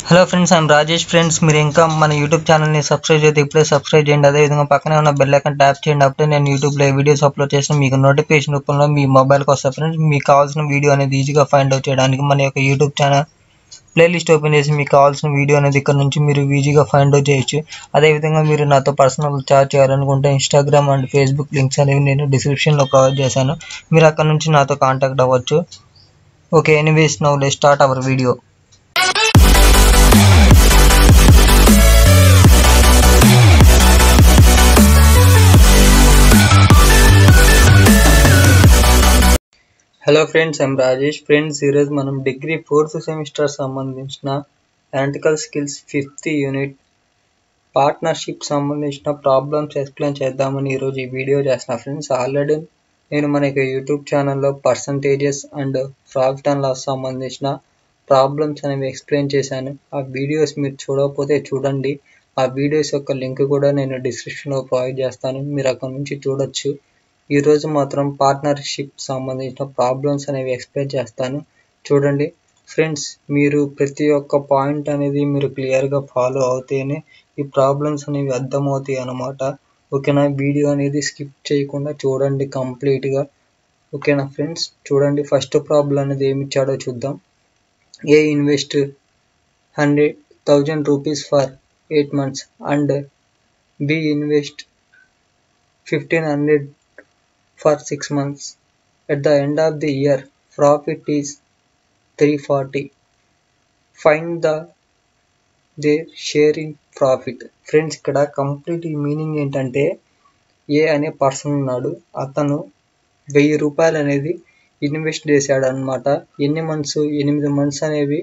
Hello friends, I'm Rajesh. Friends, మీరు ఇంకా మన యూట్యూబ్ ఛానల్ని సబ్స్క్రైబ్ చేస్తే ఇప్పుడే సబ్స్క్రైబ్ చేయండి. అదేవిధంగా పక్కనే ఉన్న బెల్ ఐకాన్ ట్యాప్ చేయండి. అప్పుడే నేను యూట్యూబ్లో వీడియోస్ అప్లోడ్ చేసిన మీకు నోటిఫికేషన్ రూపంలో మీ మొబైల్కి వస్తాయి. ఫ్రెండ్స్, మీకు కావాల్సిన వీడియో అనేది ఈజీగా ఫైండ్ అవుట్ చేయడానికి మన యొక్క యూట్యూబ్ ఛానల్ ప్లేలిస్ట్ ఓపెన్ చేసి మీకు కావాల్సిన వీడియో అనేది ఇక్కడ నుంచి మీరు ఈజీగా ఫైండ్ అవుట్ చేయొచ్చు. అదేవిధంగా మీరు నాతో పర్సనల్ చాట్ చేయాలనుకుంటే ఇన్స్టాగ్రామ్ అండ్ ఫేస్బుక్ లింక్స్ అనేవి నేను డిస్క్రిప్షన్లో ప్రొవైడ్ చేశాను. మీరు అక్కడ నుంచి నాతో కాంటాక్ట్ అవ్వచ్చు. Okay, anyways now let's start our video. Hello friends, I'm Rajesh. Friends, ఈరోజు మనం డిగ్రీ 4th సెమిస్టర్ సంబంధించిన analytical skills 5th unit partnership సంబంధించిన ప్రాబ్లమ్స్ ఎక్స్ప్లెయిన్ చేద్దామని ఈరోజు ఈ వీడియో చేస్తున్నా. ఫ్రెండ్స్, ఆల్రెడీ నేను మన యూట్యూబ్ ఛానల్లో percentages and profit and loss సంబంధించిన ప్రాబ్లమ్స్ అనేవి ఎక్స్ప్లెయిన్ చేశాను. ఆ వీడియోస్ మీరు చూడకపోతే చూడండి. ఆ వీడియోస్ యొక్క లింక్ కూడా నేను డిస్క్రిప్షన్లో ప్రొవైడ్ చేస్తాను, మీరు అక్కడ నుంచి చూడొచ్చు. ఈరోజు మాత్రం పార్ట్నర్షిప్ సంబంధించిన ప్రాబ్లమ్స్ అనేవి ఎక్స్ప్లెయిన్ చేస్తాను, చూడండి. ఫ్రెండ్స్, మీరు ప్రతి ఒక్క పాయింట్ అనేది మీరు క్లియర్గా ఫాలో అవుతేనే ఈ ప్రాబ్లమ్స్ అనేవి అర్థమవుతాయి అన్నమాట. ఓకేనా? వీడియో అనేది స్కిప్ చేయకుండా చూడండి కంప్లీట్గా. ఓకేనా ఫ్రెండ్స్? చూడండి, ఫస్ట్ ప్రాబ్లం అనేది ఏమి ఇచ్చాడో చూద్దాం. A invest 100,000 rupees for 8 months and B invest 1,500 for 6 months. At the end of the year, profit is 340. Find their share in profit. Friends, ఇక్కడ కంప్లీట్ మీనింగ్ ఏంటంటే, ఏ అనే పర్సన్ ఉన్నాడు, అతను 1000 రూపాయలు అనేది ఇన్వెస్ట్ చేశాడు అనమాట. ఎన్ని మంత్స్? 8 months అనేవి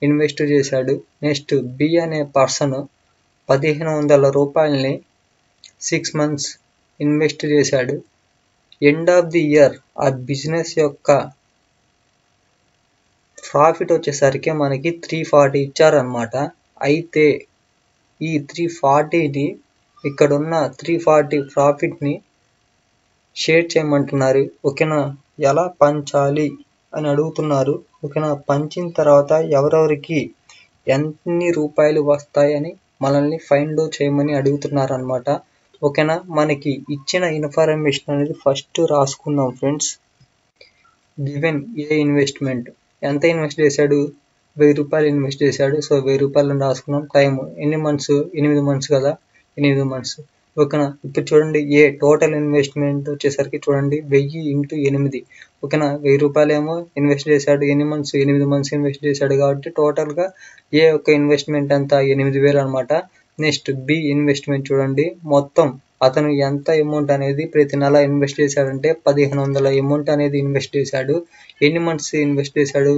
ఇన్వెస్ట్ చేశాడు. నెక్స్ట్ బి అనే పర్సన్ 1,500 రూపాయలని 6 months ఇన్వెస్ట్ చేశాడు. ఎండ్ ఆఫ్ ది ఇయర్ ఆ బిజినెస్ యొక్క ప్రాఫిట్ వచ్చేసరికి మనకి 340 ఇచ్చారనమాట. అయితే ఈ 340ని ఇక్కడున్న 340 ప్రాఫిట్ని షేర్ చేయమంటున్నారు. ఓకేనా? ఎలా పంచాలి అని అడుగుతున్నారు. ఓకేనా? పంచిన తర్వాత ఎవరెవరికి ఎన్ని రూపాయలు వస్తాయని మనల్ని ఫైండ్ అవుట్ చేయమని అడుగుతున్నారు అనమాట. ఓకేనా? మనకి ఇచ్చిన ఇన్ఫర్మేషన్ అనేది ఫస్ట్ రాసుకుందాం ఫ్రెండ్స్. గివెన్ ఏ ఇన్వెస్ట్మెంట్, ఎంత ఇన్వెస్ట్ చేశాడు? 1000 రూపాయలు ఇన్వెస్ట్ చేశాడు. సో 1000 రూపాయలని రాసుకున్నాం. టైం ఎన్ని మంత్స్? 8 months కదా, 8 months. ఓకేనా? ఇప్పుడు చూడండి, ఏ టోటల్ ఇన్వెస్ట్మెంట్ వచ్చేసరికి చూడండి 1000 into 8. ఓకేనా? 1000 రూపాయలు ఏమో ఇన్వెస్ట్ చేశాడు. ఎన్ని మంత్స్? 8 months ఇన్వెస్ట్ చేశాడు. కాబట్టి టోటల్గా ఏ యొక్క ఇన్వెస్ట్మెంట్ అంతా 8,000 అనమాట. నెక్స్ట్ బి ఇన్వెస్ట్మెంట్ చూడండి, మొత్తం అతను ఎంత అమౌంట్ అనేది ప్రతి నెల ఇన్వెస్ట్ చేశాడంటే 1,500 అమౌంట్ అనేది ఇన్వెస్ట్ చేశాడు. ఎన్ని మంత్స్ ఇన్వెస్ట్ చేశాడు?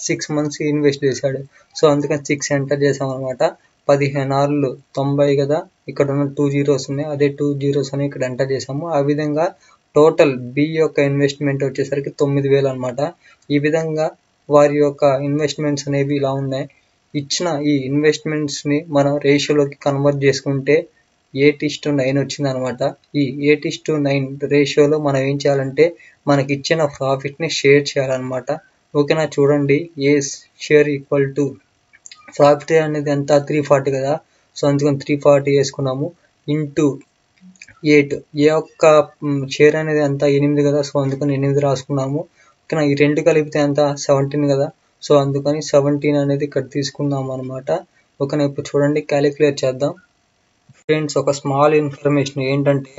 6 months ఇన్వెస్ట్ చేశాడు. సో అందుకని 6 ఎంటర్ చేసాం అనమాట. 15 90 కదా, ఇక్కడ ఉన్న 2 zeros ఉన్నాయి, అదే 2 zeros అని ఇక్కడ ఎంటర్ చేసాము. ఆ విధంగా టోటల్ బి యొక్క ఇన్వెస్ట్మెంట్ వచ్చేసరికి 9,000 అనమాట. ఈ విధంగా వారి యొక్క ఇన్వెస్ట్మెంట్స్ అనేవి ఇలా ఉన్నాయి. ఇచ్చిన ఈ ఇన్వెస్ట్మెంట్స్ని మనం రేషియోలోకి కన్వర్ట్ చేసుకుంటే 8:9 వచ్చింది అనమాట. ఈ 8:9 రేషియోలో మనం ఏం చేయాలంటే మనకి ఇచ్చిన ప్రాఫిట్ని షేర్ చేయాలన్నమాట. ఓకేనా? చూడండి, ఏ షేర్ ఈక్వల్ టు ప్రాఫిట్ అనేది ఎంత? 340 కదా, సో అందుకని 340 వేసుకున్నాము. ఇంటూ 8, ఏ యొక్క షేర్ అనేది ఎంత? 8 కదా, సో అందుకని 8 రాసుకున్నాము. ఓకేనా? ఈ రెండు కలిపితే ఎంత? 17 కదా, సో అందుకని 17 అనేది ఇక్కడ తీసుకుందాం అనమాట. ఓకేనా? ఇప్పుడు చూడండి, క్యాలిక్యులేట్ చేద్దాం. ఫ్రెండ్స్, ఒక స్మాల్ ఇన్ఫర్మేషన్ ఏంటంటే,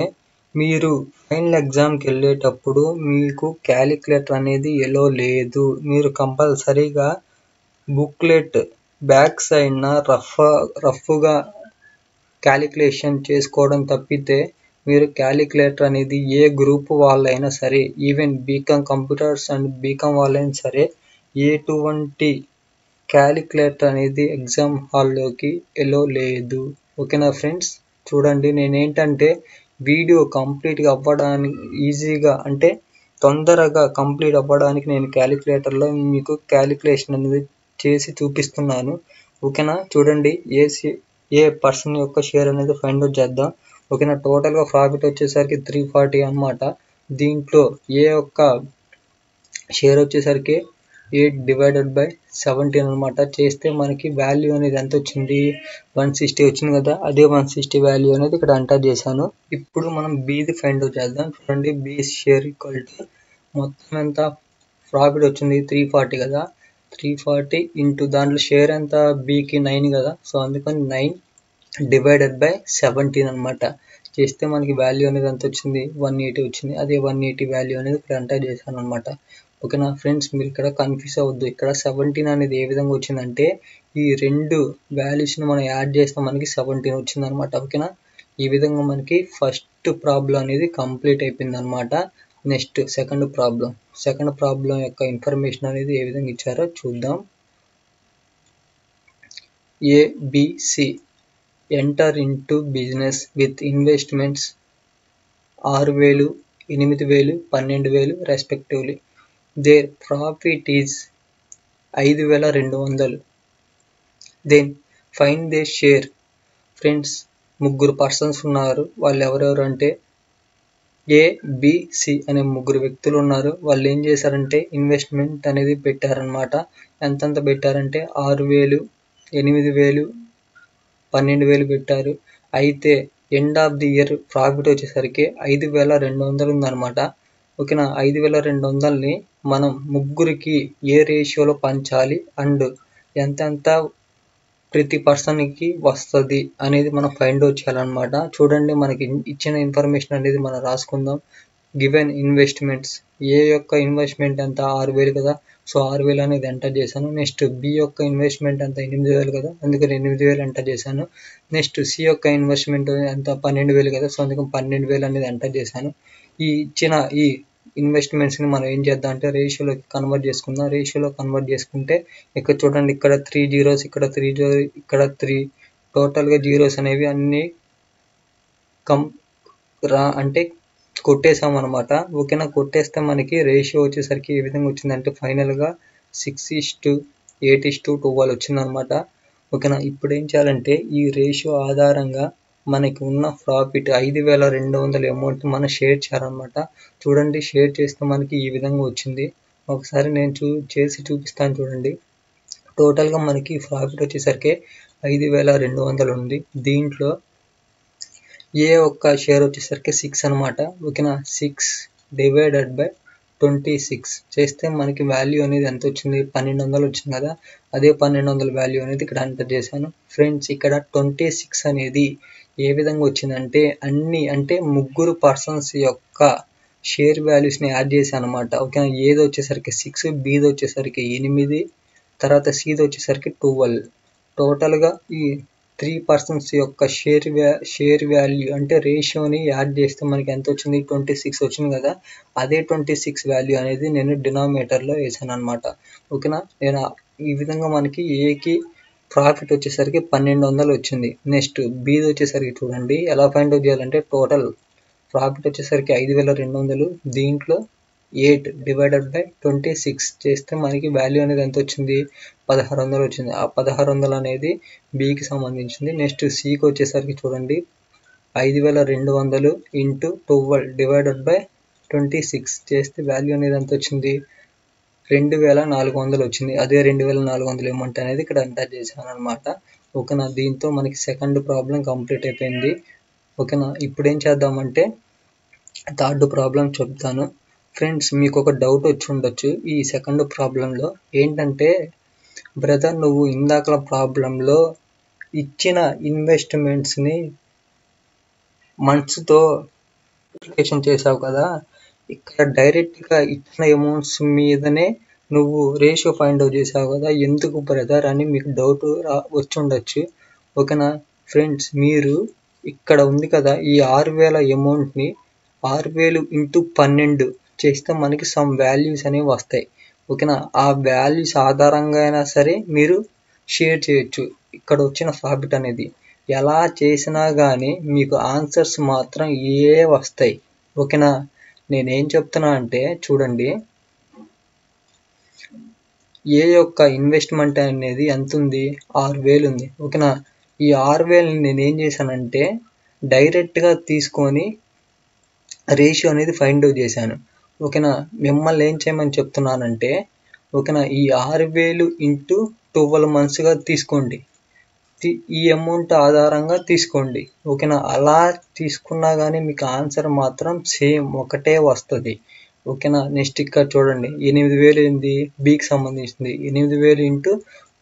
మీరు ఫైనల్ ఎగ్జామ్కి వెళ్ళేటప్పుడు మీకు క్యాలిక్యులేటర్ అనేది ఎలో లేదు. మీరు కంపల్సరీగా బుక్లెట్ బ్యాక్ సైడ్న రఫ్గా క్యాలిక్యులేషన్ చేసుకోవడం తప్పితే మీరు క్యాలిక్యులేటర్ అనేది ఏ గ్రూప్ వాళ్ళైనా సరే, even BCom computers and BCom వాళ్ళైనా సరే, ఎటువంటి క్యాలిక్యులేటర్ అనేది ఎగ్జామ్ హాల్లోకి ఎలో లేదు. ఓకేనా ఫ్రెండ్స్? చూడండి, నేనేంటంటే వీడియో కంప్లీట్గా అవ్వడానికి ఈజీగా, అంటే తొందరగా కంప్లీట్ అవ్వడానికి నేను క్యాలిక్యులేటర్లో మీకు క్యాలిక్యులేషన్ అనేది చేసి చూపిస్తున్నాను. ఓకేనా? చూడండి, ఏ పర్సన్ యొక్క షేర్ అనేది ఫైండ్ అవుట్ చేద్దాం. ఓకేనా? టోటల్గా ప్రాఫిట్ వచ్చేసరికి 340 అనమాట. దీంట్లో ఏ యొక్క షేర్ వచ్చేసరికి 8 డివైడెడ్ బై 17 అనమాట. చేస్తే మనకి వాల్యూ అనేది ఎంత వచ్చింది, 160 వచ్చింది కదా. అదే 160 వాల్యూ అనేది ఇక్కడ ఎంటర్ చేశాను. ఇప్పుడు మనం బీది ఫైండ్ అవుట్ చేద్దాం. చూడండి, బి షేర్ ఈక్వల్ టు మొత్తం ఎంత ప్రాఫిట్ వచ్చింది 340 కదా. 340 ఇంటూ దాంట్లో షేర్ ఎంత, బికి 9 కదా. సో అందుకని 9 డివైడెడ్ బై 17 అనమాట. చేస్తే మనకి వాల్యూ అనేది ఎంత వచ్చింది, 180 వచ్చింది. అదే 180 వాల్యూ అనేది ఇక్కడ ఎంటర్ చేశాను అనమాట. ఓకేనా ఫ్రెండ్స్, మీరు ఇక్కడ కన్ఫ్యూజ్ అవ్వద్దు. ఇక్కడ 17 అనేది ఏ విధంగా వచ్చిందంటే ఈ రెండు వాల్యూస్ని మనం యాడ్ చేస్తే మనకి 17 వచ్చింది అనమాట. ఓకేనా, ఈ విధంగా మనకి ఫస్ట్ ప్రాబ్లం అనేది కంప్లీట్ అయిపోయింది అనమాట. నెక్స్ట్ సెకండ్ ప్రాబ్లం యొక్క ఇన్ఫర్మేషన్ అనేది ఏ విధంగా ఇచ్చారో చూద్దాం. ABC enter into business with investments 6,000, 8,000, 12,000 respectively. There profit is 5,200. Then find the share. Friends, ముగ్గురు పర్సన్స్ ఉన్నారు. వాళ్ళు ఎవరెవరు అంటే ఏబిసి అనే ముగ్గురు వ్యక్తులు ఉన్నారు. వాళ్ళు ఏం చేశారంటే ఇన్వెస్ట్మెంట్ అనేది పెట్టారనమాట. ఎంతెంత పెట్టారంటే 6,000, 8,000, 12,000 పెట్టారు. అయితే end of the year profit వచ్చేసరికి 5,200 ఉందన్నమాట. ఓకేనా, 5,200ని మనం ముగ్గురికి ఏ రేషియోలో పంచాలి అండ్ ఎంతెంత ప్రతి పర్సన్కి వస్తుంది అనేది మనం ఫైండ్ అవుట్ చేయాలన్నమాట. చూడండి, మనకి ఇచ్చిన ఇన్ఫర్మేషన్ అనేది మనం రాసుకుందాం. గివెన్ ఇన్వెస్ట్మెంట్స్, ఏ యొక్క ఇన్వెస్ట్మెంట్ ఎంత 6,000 కదా. సో 6,000 అనేది ఎంటర్ చేశాను. నెక్స్ట్ బి యొక్క ఇన్వెస్ట్మెంట్ ఎంత 8,000 కదా, అందుకని 8,000 ఎంటర్ చేశాను. నెక్స్ట్ సి యొక్క ఇన్వెస్ట్మెంట్ ఎంత 12,000 కదా. సో అందుకని 12,000 అనేది ఎంటర్ చేశాను. ఈ ఇచ్చిన ఈ ఇన్వెస్ట్మెంట్స్ని మనం ఏం చేద్దాం అంటే రేషియోలోకి కన్వర్ట్ చేసుకుందాం. రేషియోలో కన్వర్ట్ చేసుకుంటే ఇక్కడ చూడండి, ఇక్కడ 3 zeros, ఇక్కడ 3 zeros, ఇక్కడ 3, టోటల్గా జీరోస్ అనేవి అన్నీ అంటే కొట్టేసాం అనమాట. ఓకేనా, కొట్టేస్తే మనకి రేషియో వచ్చేసరికి ఏ విధంగా వచ్చిందంటే ఫైనల్గా 6:8:12 వచ్చిందనమాట. ఓకేనా, ఇప్పుడు ఏం చేయాలంటే ఈ రేషియో ఆధారంగా మనకి ఉన్న ప్రాఫిట్ 5,200 అమౌంట్ మనం షేర్ చేయాలన్నమాట. చూడండి, షేర్ చేస్తే మనకి ఈ విధంగా వచ్చింది. ఒకసారి నేను చేసి చూపిస్తాను చూడండి. టోటల్గా మనకి ప్రాఫిట్ వచ్చేసరికి 5,200 ఉంది. దీంట్లో ఏ ఒక్క షేర్ వచ్చేసరికి 6 అనమాట. ఓకేనా, 6 డివైడెడ్ బై 26 చేస్తే మనకి వాల్యూ అనేది ఎంత వచ్చింది, 1,200 వచ్చింది కదా. అదే 1,200 వాల్యూ అనేది ఇక్కడ ఎంటర్ చేశాను. ఫ్రెండ్స్, ఇక్కడ 26 అనేది ఏ విధంగా వచ్చిందంటే అంటే ముగ్గురు పర్సన్స్ యొక్క షేర్ వాల్యూస్ని యాడ్ చేశాను అనమాట. ఓకేనా, ఏది వచ్చేసరికి 6, బీది వచ్చేసరికి 8, తర్వాత సిది వచ్చేసరికి 12. టోటల్గా ఈ 3 పర్సన్స్ యొక్క షేర్ వాల్యూ అంటే రేషియోని యాడ్ చేస్తే మనకి ఎంత వచ్చింది, 26 వచ్చింది కదా. అదే 26 వాల్యూ అనేది నేను డినామినేటర్లో వేసాను అనమాట. ఓకేనా, నేను ఈ విధంగా మనకి ఏకి ప్రాఫిట్ వచ్చేసరికి 1,200 వచ్చింది. నెక్స్ట్ బీది వచ్చేసరికి చూడండి ఎలా ఫైండ్ అవుట్ చేయాలంటే టోటల్ ప్రాఫిట్ వచ్చేసరికి 5,200, దీంట్లో 8 డివైడెడ్ బై 26 చేస్తే మనకి వాల్యూ అనేది ఎంత వచ్చింది, 1,600 వచ్చింది. ఆ 1,600 అనేది బికి సంబంధించింది. నెక్స్ట్ సికి వచ్చేసరికి చూడండి 5,200 ఇంటూ 12 డివైడెడ్ బై 26 చేస్తే వాల్యూ అనేది ఎంత వచ్చింది, 2,400 వచ్చింది. అదే 2,400 అమౌంట్ అనేది ఇక్కడ ఎంటర్ చేశాను అనమాట. ఓకేనా, దీంతో మనకి సెకండ్ ప్రాబ్లం కంప్లీట్ అయిపోయింది. ఓకేనా, ఇప్పుడు ఏం చేద్దామంటే థర్డ్ ప్రాబ్లం చెప్తాను. ఫ్రెండ్స్, మీకు ఒక డౌట్ వచ్చి ఉండొచ్చు ఈ సెకండ్ ప్రాబ్లంలో. ఏంటంటే బ్రదర్, నువ్వు ఇందాకల ప్రాబ్లంలో ఇచ్చిన ఇన్వెస్ట్మెంట్స్ని మంత్స్తో మల్టిప్లికేషన్ చేసావు కదా, ఇక్కడ డైరెక్ట్గా ఇచ్చిన అమౌంట్స్ మీదనే నువ్వు రేషియో ఫైండ్ అవుట్ చేసావు కదా, ఎందుకు బ్రదర్ అని మీకు డౌట్ వచ్చి ఉండొచ్చు. ఓకేనా ఫ్రెండ్స్, మీరు ఇక్కడ ఉంది కదా ఈ 6,000 అమౌంట్ని 6,000 ఇంటూ 12 చేస్తే మనకి సమ్ వాల్యూస్ అనేవి వస్తాయి. ఓకేనా, ఆ వాల్యూస్ ఆధారంగా అయినా సరే మీరు షేర్ చేయొచ్చు ఇక్కడ వచ్చిన ప్రాఫిట్ అనేది. ఎలా చేసినా కానీ మీకు ఆన్సర్స్ మాత్రం ఏ వస్తాయి. ఓకేనా, నేనేం చెప్తున్నా అంటే చూడండి, ఏ యొక్క ఇన్వెస్ట్మెంట్ అనేది ఎంత ఉంది, 6,000 ఉంది. ఓకేనా, ఈ 6,000ని నేనేం చేశానంటే డైరెక్ట్గా తీసుకొని రేషియో అనేది ఫైండ్ అవుట్ చేశాను. ఓకేనా, మిమ్మల్ని ఏం చేయమని చెప్తున్నానంటే ఓకేనా. ఈ 6,000 ఇంటూ 12 మంత్స్గా తీసుకోండి. ఈ అమౌంట్ ఆధారంగా తీసుకోండి, ఓకేనా. అలా తీసుకున్నా కానీ మీకు ఆన్సర్ మాత్రం సేమ్ ఒకటే వస్తుంది, ఓకేనా. నెక్స్ట్ ఇక్కడ చూడండి, 8,000 ఏంది బికి సంబంధించింది. 8,000 ఇంటూ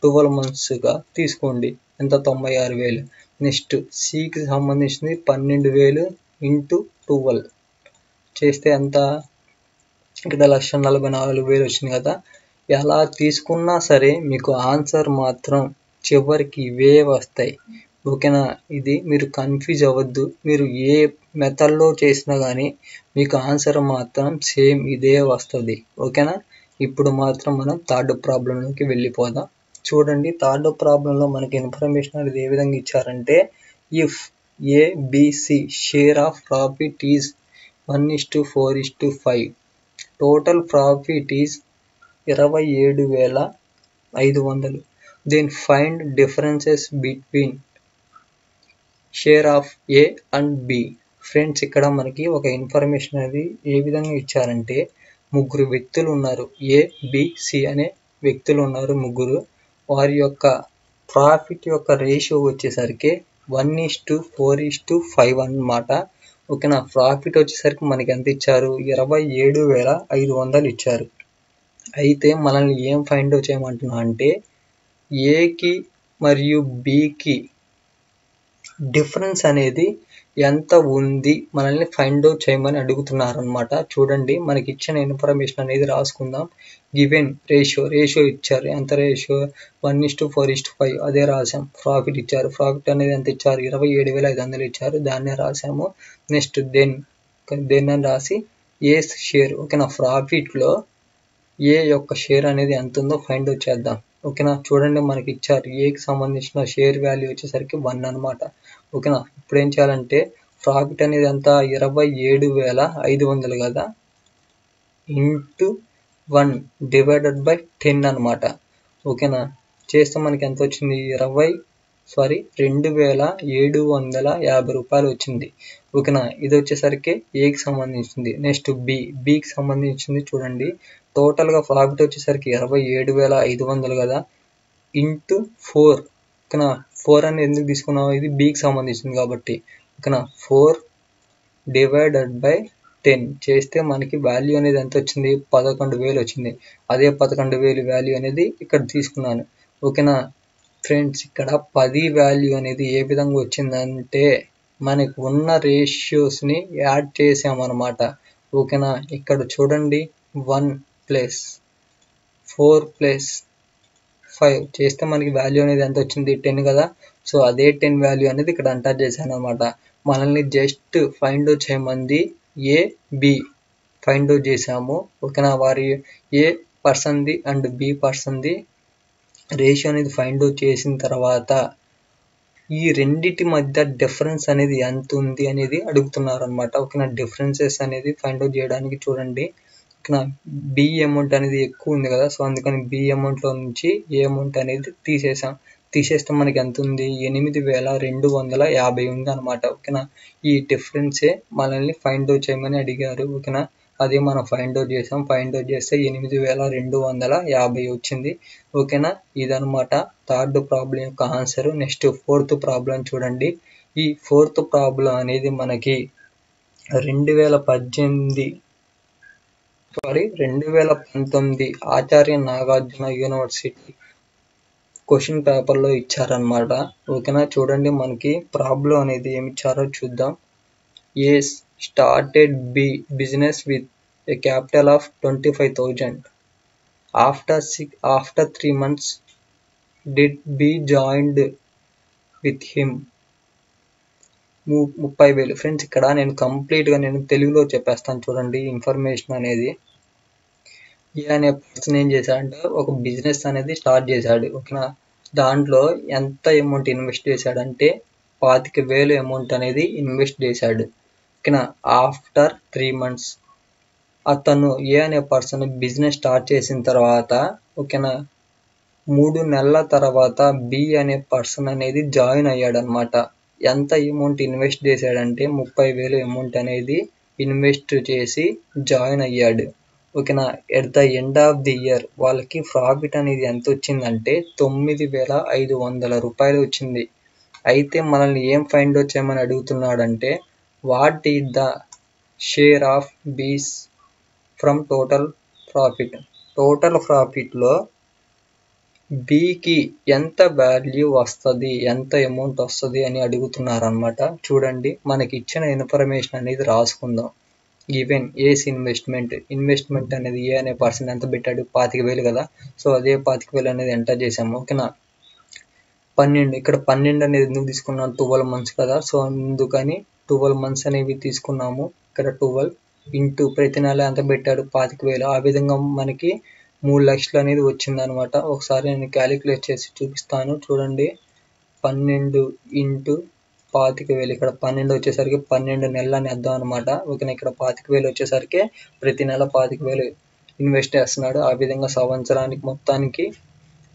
12 మంత్స్గా తీసుకోండి, ఎంత 96,000. నెక్స్ట్ సికి సంబంధించింది 12,000 ఇంటూ 12 చేస్తే ఎంత, ఇక్కడ 1,44,000 వచ్చింది కదా. ఎలా తీసుకున్నా సరే మీకు ఆన్సర్ మాత్రం చివరికి ఇవే వస్తాయి, ఓకేనా. ఇది మీరు కన్ఫ్యూజ్ అవ్వద్దు, మీరు ఏ మెథడ్లో చేసినా కానీ మీకు ఆన్సర్ మాత్రం సేమ్ ఇదే వస్తుంది, ఓకేనా. ఇప్పుడు మాత్రం మనం థర్డ్ ప్రాబ్లంలోకి వెళ్ళిపోదాం. చూడండి, థర్డ్ ప్రాబ్లంలో మనకి ఇన్ఫర్మేషన్ అనేది ఏ విధంగా ఇచ్చారంటే, if ABC share of profit is 1:4:5, total profit is 27,500, then find differences between share of A and B. Friends, ఇక్కడ మనకి ఒక ఇన్ఫర్మేషన్ అనేది ఏ విధంగా ఇచ్చారంటే, ముగ్గురు వ్యక్తులు ఉన్నారు, ఏబిసి అనే వ్యక్తులు ఉన్నారు ముగ్గురు. వారి యొక్క ప్రాఫిట్ యొక్క రేషియో వచ్చేసరికి 1:4:5 అన్నమాట, ఓకేనా. ప్రాఫిట్ వచ్చేసరికి మనకి ఎంత ఇచ్చారు, 27,500 ఇచ్చారు. అయితే మనల్ని ఏం ఫైండ్ అవుట్ చేయమంటున్నా అంటే, ఏకి మరియు బికి డిఫరెన్స్ అనేది ఎంత ఉంది మనల్ని ఫైండ్ అవుట్ చేయమని అడుగుతున్నారు అనమాట. చూడండి, మనకి ఇచ్చిన ఇన్ఫర్మేషన్ అనేది రాసుకుందాం. గివెన్ రేషియో ఇచ్చారు, ఎంత రేషియో 1:4:5, అదే రాసాం. ప్రాఫిట్ ఇచ్చారు, ప్రాఫిట్ అనేది ఎంత ఇచ్చారు, 27,500 ఇచ్చారు, దాన్నే రాసాము. నెక్స్ట్ దెన్ అని రాసి ఏ షేర్, ఓకేనా. ప్రాఫిట్లో ఏ యొక్క షేర్ అనేది ఎంత ఉందో ఫైండ్ అవుట్ చేద్దాం, ఓకేనా. చూడండి, మనకి ఇచ్చారు ఏకి సంబంధించిన షేర్ వాల్యూ వచ్చేసరికి 1 అనమాట, ఓకేనా. ఇప్పుడు ఏం చేయాలంటే, ప్రాఫిట్ అనేది ఎంత 27,500 కదా, ఇంటూ 1 డివైడెడ్ బై 10 అనమాట, ఓకేనా. చేస్తే మనకి ఎంత వచ్చింది, 2,750 రూపాయలు వచ్చింది, ఓకేనా. ఇది వచ్చేసరికి ఏకి సంబంధించింది. నెక్స్ట్ బికి సంబంధించింది. చూడండి, టోటల్గా ప్రాఫిట్ వచ్చేసరికి 27,500 కదా, ఇంటూ 4, ఓకేనా. 4 అని ఎందుకు తీసుకున్నాం, ఇది బికి సంబంధించింది కాబట్టి, ఓకేనా. 4 డివైడెడ్ బై 10 చేస్తే మనకి వాల్యూ అనేది ఎంత వచ్చింది, 11,000 వచ్చింది. అదే 11,000 వాల్యూ అనేది ఇక్కడ తీసుకున్నాను, ఓకేనా. ఫ్రెండ్స్, ఇక్కడ 10 వాల్యూ అనేది ఏ విధంగా వచ్చిందంటే, మనకు ఉన్న రేషియోస్ని యాడ్ చేసామన్నమాట, ఓకేనా. ఇక్కడ చూడండి, 1 + 4 + 5 చేస్తే మనకి వాల్యూ అనేది ఎంత వచ్చింది, 10 కదా. సో అదే 10 వాల్యూ అనేది ఇక్కడ ఎంటర్ చేశాను అనమాట. మనల్ని జస్ట్ ఫైండ్ అవుట్ చేయమంది ఏబి ఫైండ్ అవుట్ చేసాము, ఓకేనా. వారి ఏ పర్సన్ది అండ్ బి పర్సన్ది రేషియో అనేది ఫైండ్ అవుట్ చేసిన తర్వాత ఈ రెండిటి మధ్య డిఫరెన్స్ అనేది ఎంత ఉంది అనేది అడుగుతున్నారు అనమాట, ఓకేనా. డిఫరెన్సెస్ అనేది ఫైండ్ అవుట్ చేయడానికి చూడండి, ఓకేనా. బి అమౌంట్ అనేది ఎక్కువ ఉంది కదా, సో అందుకని బి అమౌంట్లో నుంచి ఏ అమౌంట్ అనేది తీసేస్తే మనకి ఎంత ఉంది, 8,250 ఉంది అనమాట, ఓకేనా. ఈ డిఫరెన్సే మనల్ని ఫైండ్ అవుట్ చేయమని అడిగారు, ఓకేనా. అదే మనం ఫైండ్ అవుట్ చేసాం. ఫైండ్ అవుట్ చేస్తే 8,250 వచ్చింది, ఓకేనా. ఇదనమాట థర్డ్ ప్రాబ్లం యొక్క ఆన్సర్. నెక్స్ట్ ఫోర్త్ ప్రాబ్లం చూడండి. ఈ ఫోర్త్ ప్రాబ్లం అనేది మనకి 2019 ఆచార్య నాగార్జున యూనివర్సిటీ క్వశ్చన్ పేపర్లో ఇచ్చారనమాట, ఓకేనా. చూడండి, మనకి ప్రాబ్లం అనేది ఏమి ఇచ్చారో చూద్దాం. A started business with a capital of 25,000. After 3 months, did B joined with him. 30,000. Friends, ఇక్కడ నేను కంప్లీట్గా తెలుగులో చెప్పేస్తాను చూడండి. ఇన్ఫర్మేషన్ అనేది ఏ అనే పర్సన్ ఏం చేశాడంటే, ఒక బిజినెస్ అనేది స్టార్ట్ చేశాడు, ఓకేనా. దాంట్లో ఎంత అమౌంట్ ఇన్వెస్ట్ చేశాడంటే 25,000 అమౌంట్ అనేది ఇన్వెస్ట్ చేశాడు, ఓకేనా. ఆఫ్టర్ 3 months అతను ఏ అనే పర్సన్ బిజినెస్ స్టార్ట్ చేసిన తర్వాత, ఓకేనా, 3 నెలల తర్వాత బి అనే పర్సన్ అనేది జాయిన్ అయ్యాడు అనమాట. ఎంత అమౌంట్ ఇన్వెస్ట్ చేశాడంటే 30,000 అమౌంట్ అనేది ఇన్వెస్ట్ చేసి జాయిన్ అయ్యాడు, ఓకేనా. At the end of the year వాళ్ళకి ప్రాఫిట్ అనేది ఎంత వచ్చిందంటే 9,500 రూపాయలు వచ్చింది. అయితే మనల్ని ఏం ఫైండ్ అవుట్ చేయమని అడుగుతున్నాడంటే what is the share of B's from total profit. Total ప్రాఫిట్లో బికి ఎంత వాల్యూ వస్తుంది, ఎంత అమౌంట్ వస్తుంది అని అడుగుతున్నారు అనమాట. చూడండి, మనకి ఇచ్చిన ఇన్ఫర్మేషన్ అనేది రాసుకుందాం. ఈవెన్ ఏస్ ఇన్వెస్ట్మెంట్ అనేది ఏ అనే పర్సన్ ఎంత పెట్టాడు, 25,000 కదా. సో అదే 25,000 అనేది ఎంటర్ చేసాము. ఓకేనా. 12 ఇక్కడ 12 అనేది ఎందుకు తీసుకున్నాం, 12 మంత్స్ కదా. సో అందుకని 12 మంత్స్ అనేవి తీసుకున్నాము. ఇక్కడ 12 ఇంటూ ప్రతి నెల ఎంత పెట్టాడు, 25,000. ఆ విధంగా మనకి 3 లక్షలు అనేది వచ్చిందనమాట. ఒకసారి నేను క్యాలిక్యులేట్ చేసి చూపిస్తాను. చూడండి, 12 ఇంటూ 25,000. ఇక్కడ 12 వచ్చేసరికి 12 నెలలు అని అర్థం అనమాట. ఓకేనా. ఇక్కడ 25,000 వచ్చేసరికి ప్రతి నెల 25,000 ఇన్వెస్ట్ చేస్తున్నాడు. ఆ విధంగా సంవత్సరానికి మొత్తానికి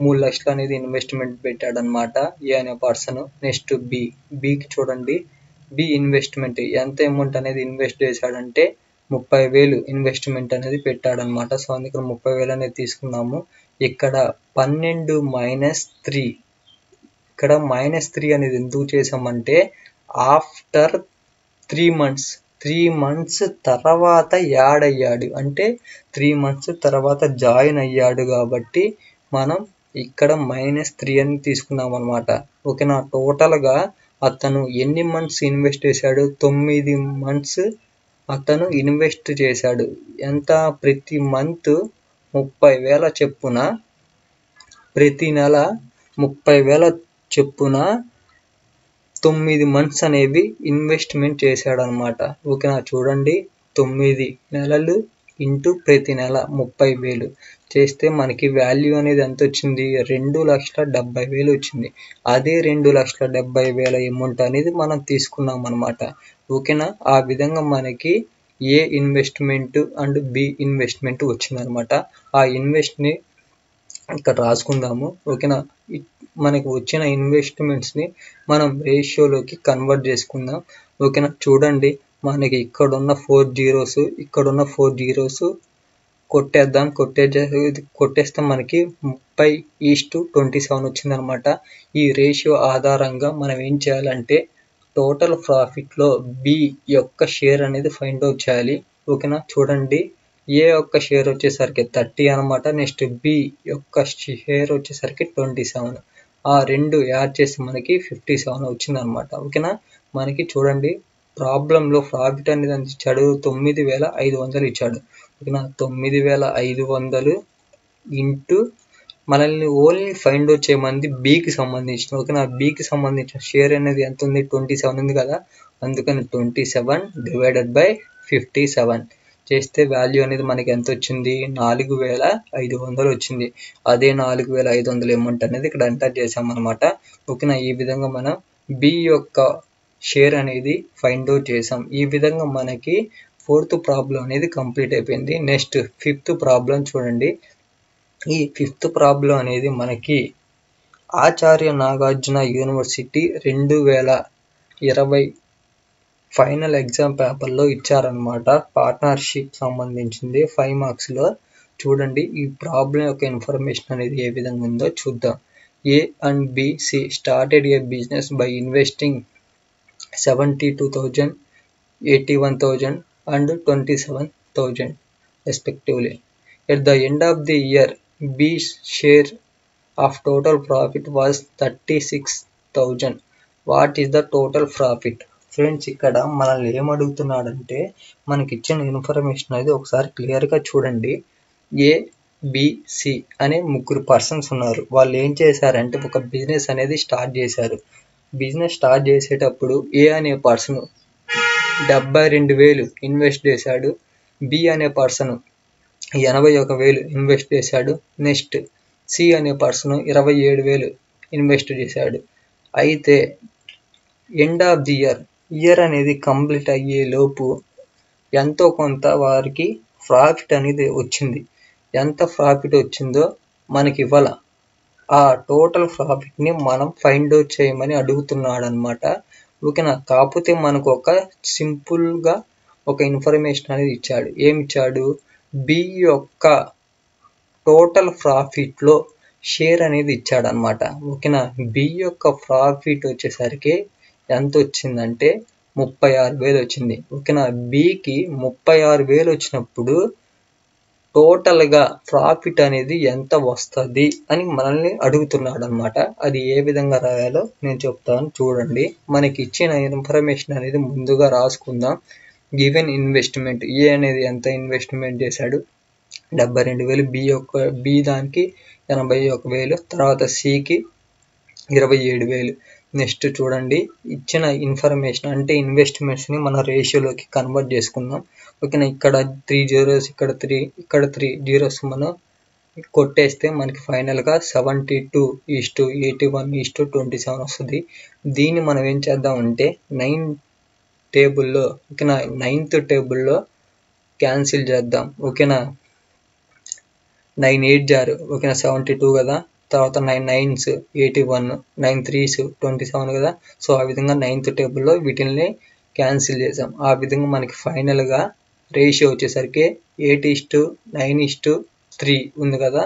3 లక్షలు అనేది ఇన్వెస్ట్మెంట్ పెట్టాడు అనమాట ఏ అనే పర్సన్. నెక్స్ట్ బికి చూడండి, బి ఇన్వెస్ట్మెంట్ ఎంత అమౌంట్ అనేది ఇన్వెస్ట్ చేశాడంటే 30,000 ఇన్వెస్ట్మెంట్ అనేది పెట్టాడనమాట. సో అందుకని 30,000 అనేది తీసుకున్నాము. ఇక్కడ 12 మైనస్ 3, ఇక్కడ -3 అనేది ఎందుకు చేసామంటే ఆఫ్టర్ 3 మంత్స్ తర్వాత యాడ్ అయ్యాడు, అంటే 3 మంత్స్ తర్వాత జాయిన్ అయ్యాడు కాబట్టి మనం ఇక్కడ -3 అని తీసుకున్నాం అనమాట. ఓకేనా. టోటల్గా అతను ఎన్ని మంత్స్ ఇన్వెస్ట్ చేశాడు, 9 మంత్స్ అతను ఇన్వెస్ట్ చేశాడు. ఎంత, ప్రతి మంత్ 30,000 చెప్పున, ప్రతి నెల 30,000 చెప్పున 9 మంత్స్ అనేవి ఇన్వెస్ట్మెంట్ చేశాడు అనమాట. ఓకేనా. చూడండి, 9 నెలలు ఇంటూ ప్రతి నెల 30,000 చేస్తే మనకి వాల్యూ అనేది ఎంత వచ్చింది, 2,70,000 వచ్చింది. అదే 2,70,000 అమౌంట్ అనేది మనం తీసుకున్నాం అనమాట. ఓకేనా. ఆ విధంగా మనకి ఏ ఇన్వెస్ట్మెంట్ అండ్ బి ఇన్వెస్ట్మెంట్ వచ్చిందనమాట. ఆ ఇన్వెస్ట్ని ఇక్కడ రాసుకుందాము. ఓకేనా. మనకు వచ్చిన ఇన్వెస్ట్మెంట్స్ని మనం రేషియోలోకి కన్వర్ట్ చేసుకుందాం. ఓకేనా. చూడండి, మనకి ఇక్కడున్న 4 జీరోస్, ఇక్కడున్న 4 జీరోస్ కొట్టేద్దాం. కొట్టేస్తే మనకి 30:27 వచ్చిందనమాట. ఈ రేషియో ఆధారంగా మనం ఏం చేయాలంటే టోటల్ ప్రాఫిట్లో బి యొక్క షేర్ అనేది ఫైండ్ అవుట్ చేయాలి. ఓకేనా. చూడండి, ఏ యొక్క షేర్ వచ్చేసరికి 30 అనమాట. నెక్స్ట్ బి యొక్క షేర్ వచ్చేసరికి 27. ఆ రెండు యాడ్ చేసి మనకి 57 వచ్చింది అనమాట. ఓకేనా. మనకి చూడండి, ప్రాబ్లంలో ప్రాఫిట్ అనేది ఎంత ఇచ్చాడు, 9,500 ఇచ్చాడు. ఓకేనా. 9,500 ఇంటూ మనల్ని ఓన్లీ ఫైండ్ అవుట్ చేయమంది బికి సంబంధించిన. ఓకేనా. బికి సంబంధించిన షేర్ అనేది ఎంత ఉంది, 27 ఉంది కదా. అందుకని 27 డివైడెడ్ బై 57 చేస్తే వాల్యూ అనేది మనకి ఎంత వచ్చింది, 4,500 వచ్చింది. అదే 4,500 అమౌంట్ అనేది ఇక్కడ ఎంటర్ చేసామన్నమాట. ఓకేనా. ఈ విధంగా మనం బి యొక్క షేర్ అనేది ఫైండ్ అవుట్ చేసాం. ఈ విధంగా మనకి 4th ప్రాబ్లం అనేది కంప్లీట్ అయిపోయింది. నెక్స్ట్ 5th ప్రాబ్లం చూడండి. ఈ 5th ప్రాబ్లం అనేది మనకి Acharya Nagarjuna university 2020 final exam పేపర్లో ఇచ్చారనమాట. పార్ట్నర్షిప్ సంబంధించింది 5 మార్క్స్లో. చూడండి, ఈ ప్రాబ్లం యొక్క ఇన్ఫర్మేషన్ అనేది ఏ విధంగా ఉందో చూద్దాం. A and B C started a business by investing 72,000, 81,000 and 27,000 respectively. At the end of the year, B's share of total profit was 36,000. What is the total profit? Friends, ఇక్కడ మనల్ని ఏమడుగుతున్నాడంటే మనకి ఇచ్చిన ఇన్ఫర్మేషన్ అనేది ఒకసారి క్లియర్గా చూడండి. ఏ బి సి అనే 3 persons ఉన్నారు. వాళ్ళు ఏం చేశారంటే ఒక బిజినెస్ అనేది స్టార్ట్ చేశారు. బిజినెస్ స్టార్ట్ చేసేటప్పుడు ఏ అనే పర్సన్ 72,000 ఇన్వెస్ట్ చేశాడు. బి అనే పర్సన్ 81,000 ఇన్వెస్ట్ చేశాడు. నెక్స్ట్ సి అనే పర్సన్ 27,000 ఇన్వెస్ట్ చేశాడు. అయితే ఎండ్ ఆఫ్ ది ఇయర్ అనేది కంప్లీట్ అయ్యే లోపు ఎంతో కొంత వారికి ప్రాఫిట్ అనేది వచ్చింది. ఎంత ప్రాఫిట్ వచ్చిందో మనకి ఇవ్వాల. ఆ టోటల్ ప్రాఫిట్ని మనం ఫైండ్ అవుట్ చేయమని అడుగుతున్నాడు అనమాట. ఓకేనా. కాకపోతే మనకు ఒక సింపుల్గా ఒక ఇన్ఫర్మేషన్ అనేది ఇచ్చాడు. ఏమి ఇచ్చాడు, బి యొక్క టోటల్ ప్రాఫిట్లో షేర్ అనేది ఇచ్చాడనమాట. ఓకేనా. బి యొక్క ప్రాఫిట్ వచ్చేసరికి ఎంత వచ్చిందంటే 36,000 వచ్చింది. ఓకేనా. బికి 36,000 వచ్చినప్పుడు టోటల్గా ప్రాఫిట్ అనేది ఎంత వస్తుంది అని మనల్ని అడుగుతున్నాడు అనమాట. అది ఏ విధంగా రాయాలో నేను చెప్తాను చూడండి. మనకి ఇచ్చిన ఇన్ఫర్మేషన్ అనేది ముందుగా రాసుకుందాం. గివెన్ ఇన్వెస్ట్మెంట్ ఏ అనేది ఎంత ఇన్వెస్ట్మెంట్ చేశాడు 72,000, బి దానికి 81,000, తర్వాత సికి 27,000. నెక్స్ట్ చూడండి, ఇచ్చిన ఇన్ఫర్మేషన్ అంటే ఇన్వెస్ట్మెంట్స్ని మన రేషియోలోకి కన్వర్ట్ చేసుకుందాం. ఓకేనా. ఇక్కడ 3 zeros, ఇక్కడ 3 zeros మనం కొట్టేస్తే మనకి ఫైనల్గా 72:81:27 వస్తుంది. దీన్ని మనం ఏం చేద్దామంటే 9th టేబుల్లో, ఓకేనా, 9th టేబుల్లో క్యాన్సిల్ చేద్దాం. ఓకేనా. 9 8 ఓకేనా 72 కదా, తర్వాత 9 9s 81, 9 3s 27 కదా. సో ఆ విధంగా 9th టేబుల్లో వీటిల్ని క్యాన్సిల్ చేసాం. ఆ విధంగా మనకి ఫైనల్గా రేషియో వచ్చేసరికి 8:9:3 ఉంది కదా.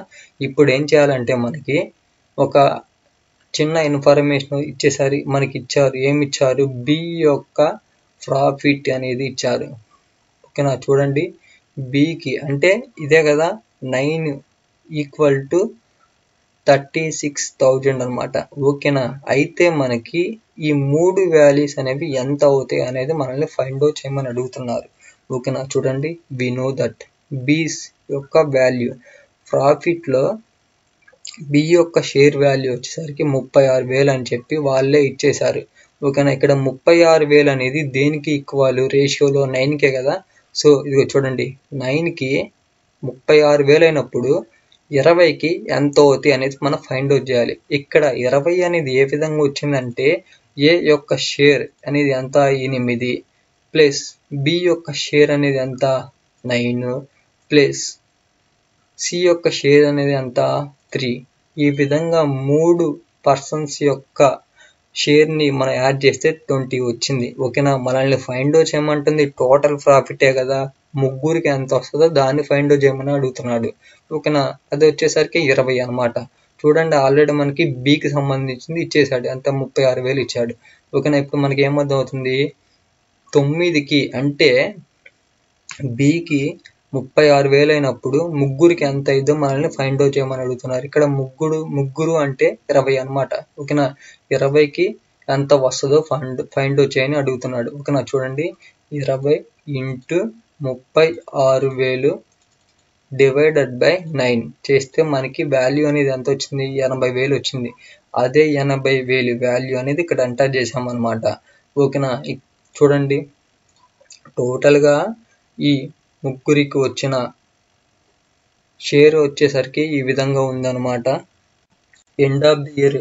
ఇప్పుడు ఏం చేయాలంటే మనకి ఒక చిన్న ఇన్ఫర్మేషన్ ఇచ్చేసరి మనకి ఇచ్చారు. ఏమి ఇచ్చారు? బి యొక్క ప్రాఫిట్ అనేది ఇచ్చారు. ఓకేనా. చూడండి, బికి అంటే ఇదే కదా 9 = 36,000 అనమాట. ఓకేనా. అయితే మనకి ఈ 3 వాల్యూస్ అనేవి ఎంత అవుతాయి అనేది మనల్ని ఫైండ్ అవుట్ చేయమని అడుగుతున్నారు. ఓకేనా. చూడండి, వి నో దట్ బీస్ యొక్క వాల్యూ ప్రాఫిట్లో బి యొక్క షేర్ వాల్యూ వచ్చేసరికి 36,000 అని చెప్పి వాళ్ళే ఇచ్చేశారు. ఓకేనా. ఇక్కడ 36,000 అనేది దేనికి ఈక్వల్? రేషియోలో 9కే కదా. సో ఇదిగో చూడండి, 9కి 36,000 అయినప్పుడు 20కి ఎంత అవుతాయి అనేది మనం ఫైండ్ అవుట్ చేయాలి. ఇక్కడ 20 అనేది ఏ విధంగా వచ్చిందంటే ఏ యొక్క షేర్ అనేది ఎంత 8 ప్లస్ బి యొక్క షేర్ అనేది ఎంత 9 ప్లస్ సి యొక్క షేర్ అనేది ఎంత 3. ఈ విధంగా 3 పర్సన్స్ యొక్క షేర్ని మనం యాడ్ చేస్తే 20 వచ్చింది. ఓకేనా. మనల్ని ఫైండ్ అవుట్ చేయమంటుంది టోటల్ ప్రాఫిటే కదా, ముగ్గురికి ఎంత వస్తుందో దాన్ని ఫైండ్ అవుట్ చేయమని అడుగుతున్నాడు. ఓకేనా. అది వచ్చేసరికి 20 అనమాట. చూడండి, ఆల్రెడీ మనకి బికి సంబంధించింది ఇచ్చేసాడు. అంత 36,000 ఇచ్చాడు. ఓకేనా. ఇప్పుడు మనకి ఏమర్థం అవుతుంది? 9కి అంటే బికి 36,000 అయినప్పుడు ముగ్గురికి ఎంత అయిద్దో మనల్ని ఫైండ్ అవుట్ చేయమని అడుగుతున్నారు. ఇక్కడ ముగ్గురు అంటే 20 అనమాట. ఓకేనా. 20కి ఎంత వస్తుందో ఫైండ్ అవుట్ చేయని అడుగుతున్నాడు. ఓకేనా. చూడండి, 20 × 36,000 డివైడెడ్ బై 9 చేస్తే మనకి వాల్యూ అనేది ఎంత వచ్చింది? 80,000 వచ్చింది. అదే 80,000 వాల్యూ అనేది ఇక్కడ ఎంటర్ చేసామన్నమాట. ఓకేనా. చూడండి, టోటల్గా ఈ ముగ్గురికి వచ్చిన షేర్ వచ్చేసరికి ఈ విధంగా ఉందన్నమాట. End of the year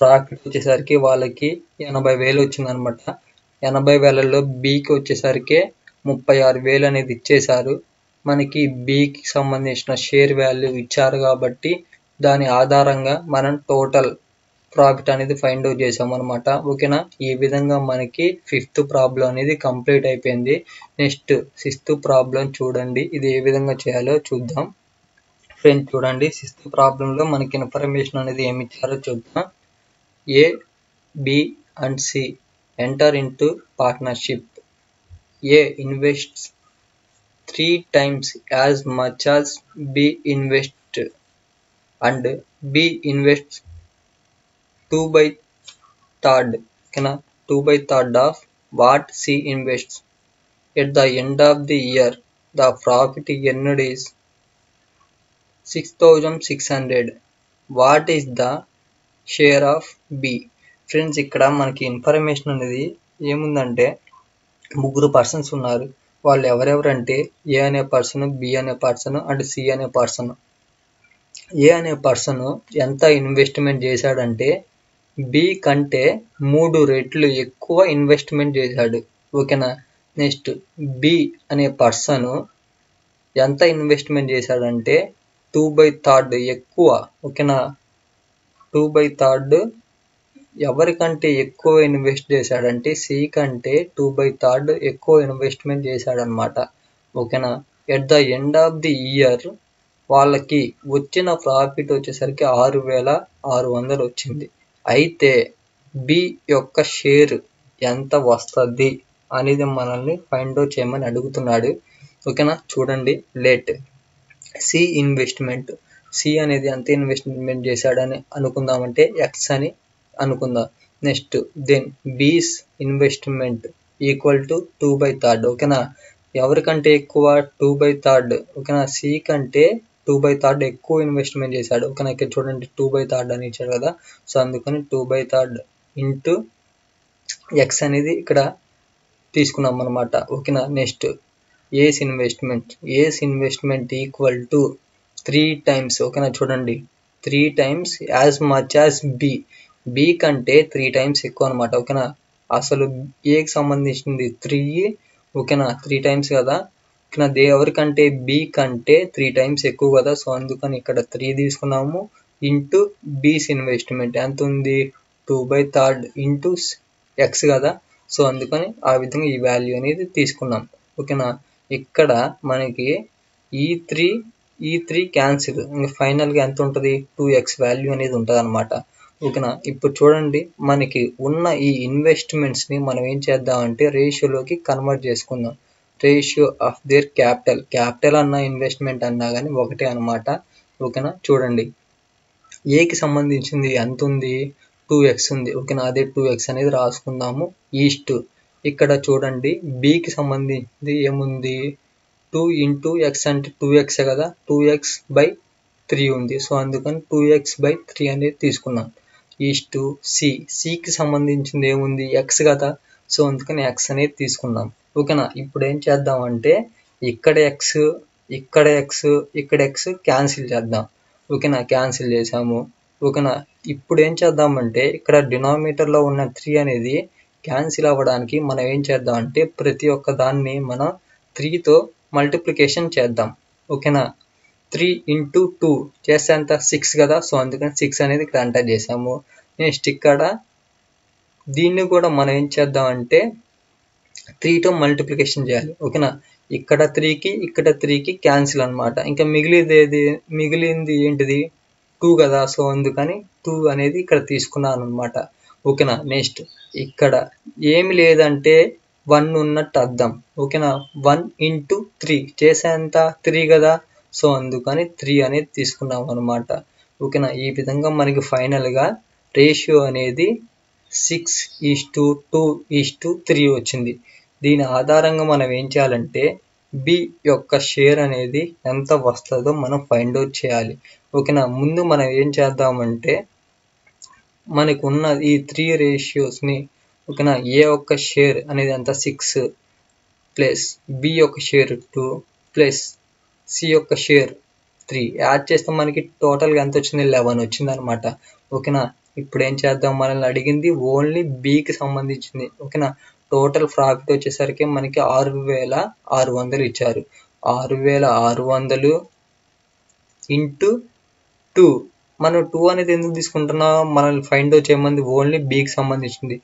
profit వచ్చేసరికి వాళ్ళకి 80,000 వచ్చిందనమాట. 80,000లో బికి వచ్చేసరికి 36,000 అనేది ఇచ్చేశారు. మనకి బికి సంబంధించిన షేర్ వాల్యూ ఇచ్చారు కాబట్టి దాని ఆధారంగా మనం టోటల్ ప్రాఫిట్ అనేది ఫైండ్ అవుట్ చేసామన్నమాట. ఓకేనా. ఈ విధంగా మనకి 5th ప్రాబ్లం అనేది కంప్లీట్ అయిపోయింది. నెక్స్ట్ 6th ప్రాబ్లం చూడండి, ఇది ఏ విధంగా చేయాలో చూద్దాం. ఫ్రెండ్స్ చూడండి, 6th ప్రాబ్లంలో మనకి ఇన్ఫర్మేషన్ అనేది ఏమి ఇచ్చారో చూద్దాం. A, B and C enter into partnership. A invests 3 times as much as B invests and B invests 2/3 of what C invests. At the end of the year, the profit earned is 6,600. What is the share of B? Friends, ఇక్కడ మనకి information అనేది ఏముందంటే ముగ్గురు persons ఉన్నారు. వాళ్ళు ఎవరెవరంటే ఏ అనే person, B అనే person and C అనే పర్సన్. ఏ అనే పర్సన్ ఎంత ఇన్వెస్ట్మెంట్ చేశాడంటే బి కంటే 3 రెట్లు ఎక్కువ ఇన్వెస్ట్మెంట్ చేశాడు. ఓకేనా. నెక్స్ట్ బి అనే పర్సన్ ఎంత ఇన్వెస్ట్మెంట్ చేశాడంటే 2/3 ఎక్కువ. ఓకేనా. 2/3 ఎవరికంటే ఎక్కువ ఇన్వెస్ట్ చేశాడంటే సి కంటే 2/3 ఎక్కువ ఇన్వెస్ట్మెంట్ చేశాడనమాట. ఓకేనా. At the end of the year వాళ్ళకి వచ్చిన ప్రాఫిట్ వచ్చేసరికి 6,600 వచ్చింది. అయితే బి యొక్క షేర్ ఎంత వస్తుంది అనేది మనల్ని ఫైండ్ అవుట్ చేయమని అడుగుతున్నాడు. ఓకేనా, చూడండి. లెట్ సి ఇన్వెస్ట్మెంట్, సి అనేది ఎంత ఇన్వెస్ట్మెంట్ చేశాడని అనుకుందామంటే ఎక్స్ అని అనుకుందాం. నెక్స్ట్ దెన్ బీస్ ఇన్వెస్ట్మెంట్ ఈక్వల్ టు 2/3. ఓకేనా, ఎవరికంటే ఎక్కువ 2/3. ఓకేనా, సి కంటే 2/3 ఎక్కువ ఇన్వెస్ట్మెంట్ చేశాడు. ఓకేనా, ఇక్కడ చూడండి 2/3 అని ఇచ్చాడు కదా, సో అందుకని 2/3 ఇంటూ ఎక్స్ అనేది ఇక్కడ తీసుకున్నాం అనమాట. ఓకేనా, next A's investment equal to 3 times. ఓకేనా, చూడండి 3 times as much as B కంటే 3 times ఎక్కువ అనమాట. ఓకేనా, అసలు ఏకి సంబంధించింది 3. ఓకేనా, 3 times కదా. ఓకేనా, ఎవరికంటే బి కంటే 3 times ఎక్కువ కదా, సో అందుకని ఇక్కడ 3 తీసుకున్నాము. ఇంటూ బీస్ ఇన్వెస్ట్మెంట్ ఎంత ఉంది, 2/3 ఇంటూ ఎక్స్ కదా, సో అందుకని ఆ విధంగా ఈ వాల్యూ అనేది తీసుకున్నాం. ఓకేనా, ఇక్కడ మనకి ఈ త్రీ క్యాన్సిల్, ఇంకా ఫైనల్గా ఎంత ఉంటుంది, 2x వాల్యూ అనేది ఉంటుంది అనమాట. ఓకేనా, ఇప్పుడు చూడండి మనకి ఉన్న ఈ ఇన్వెస్ట్మెంట్స్ని మనం ఏం చేద్దామంటే రేషియోలోకి కన్వర్ట్ చేసుకుందాం. రేషియో ఆఫ్ దేర్ క్యాపిటల్ అన్నా ఇన్వెస్ట్మెంట్ అన్నా కానీ ఒకటే అనమాట. ఓకేనా, చూడండి ఏకి సంబంధించింది ఎంత ఉంది, 2x ఉంది. ఓకేనా, అదే 2x అనేది రాసుకుందాము. ఈస్ట్ ఇక్కడ చూడండి బికి సంబంధించింది ఏముంది, 2 ఇంటూ ఎక్స్ అంటే 2x కదా, 2x/3 ఉంది, సో అందుకని 2x/3 అనేది తీసుకున్నాం. ఈస్టు సికి సంబంధించింది ఏముంది, ఎక్స్ కదా, సో అందుకని ఎక్స్ అనేది తీసుకున్నాం. ఓకేనా, ఇప్పుడు ఏం చేద్దామంటే ఇక్కడ ఎక్స్ క్యాన్సిల్ చేద్దాం. ఓకేనా, క్యాన్సిల్ చేసాము. ఓకేనా, ఇప్పుడు ఏం చేద్దామంటే ఇక్కడ డినామినేటర్లో ఉన్న 3 అనేది క్యాన్సిల్ అవ్వడానికి మనం ఏం చేద్దామంటే ప్రతి ఒక్క దాన్ని మనం 3తో మల్టిప్లికేషన్ చేద్దాం. ఓకేనా, 3 ఇంటూ 2 చేస్తే అంత 6 కదా, సో అందుకని 6 అనేది ఇక్కడ ఎంటర్ చేసాము. నెక్స్ట్ ఇక్కడ దీన్ని కూడా మనం ఏం చేద్దామంటే 3తో మల్టిప్లికేషన్ చేయాలి. ఓకేనా, ఇక్కడ 3కి క్యాన్సిల్ అనమాట. ఇంకా మిగిలింది ఏంటిది, 2 కదా, సో అందుకని 2 అనేది ఇక్కడ తీసుకున్నాను అనమాట. ఓకేనా, నెక్స్ట్ ఇక్కడ ఏమి లేదంటే 1 ఉన్నట్టు అర్థం. ఓకేనా, 1 ఇంటూ 3 చేసేంత 3 కదా, సో అందుకని 3 అనేది తీసుకున్నాం అనమాట. ఓకేనా, ఈ విధంగా మనకి ఫైనల్గా రేషియో అనేది 6:2:3 వచ్చింది. దీని ఆధారంగా మనం ఏం చేయాలంటే బి యొక్క షేర్ అనేది ఎంత వస్తుందో మనం ఫైండ్ అవుట్ చేయాలి. ఓకేనా, ముందు మనం ఏం చేద్దామంటే మనకు ఉన్న ఈ 3 రేషియోస్ని, ఓకేనా, ఏ యొక్క షేర్ అనేది ఎంత 6 ప్లస్ బి యొక్క షేర్ 2 ప్లస్ సి యొక్క షేర్ 3 యాడ్ చేస్తే మనకి టోటల్గా ఎంత వచ్చింది, 11 వచ్చింది అనమాట. ఓకేనా, ఇప్పుడు ఏం చేద్దాం, మనల్ని అడిగింది ఓన్లీ బికి సంబంధించింది. ఓకేనా, టోటల్ ప్రాఫిట్ వచ్చేసరికి మనకి 6,600 ఇచ్చారు. 6,600 ఇంటూ 2. మనం 2 అనేది ఎందుకు తీసుకుంటున్నాం, మనల్ని ఫైండ్ అవుట్ చేయమంది ఓన్లీ బికి సంబంధించింది.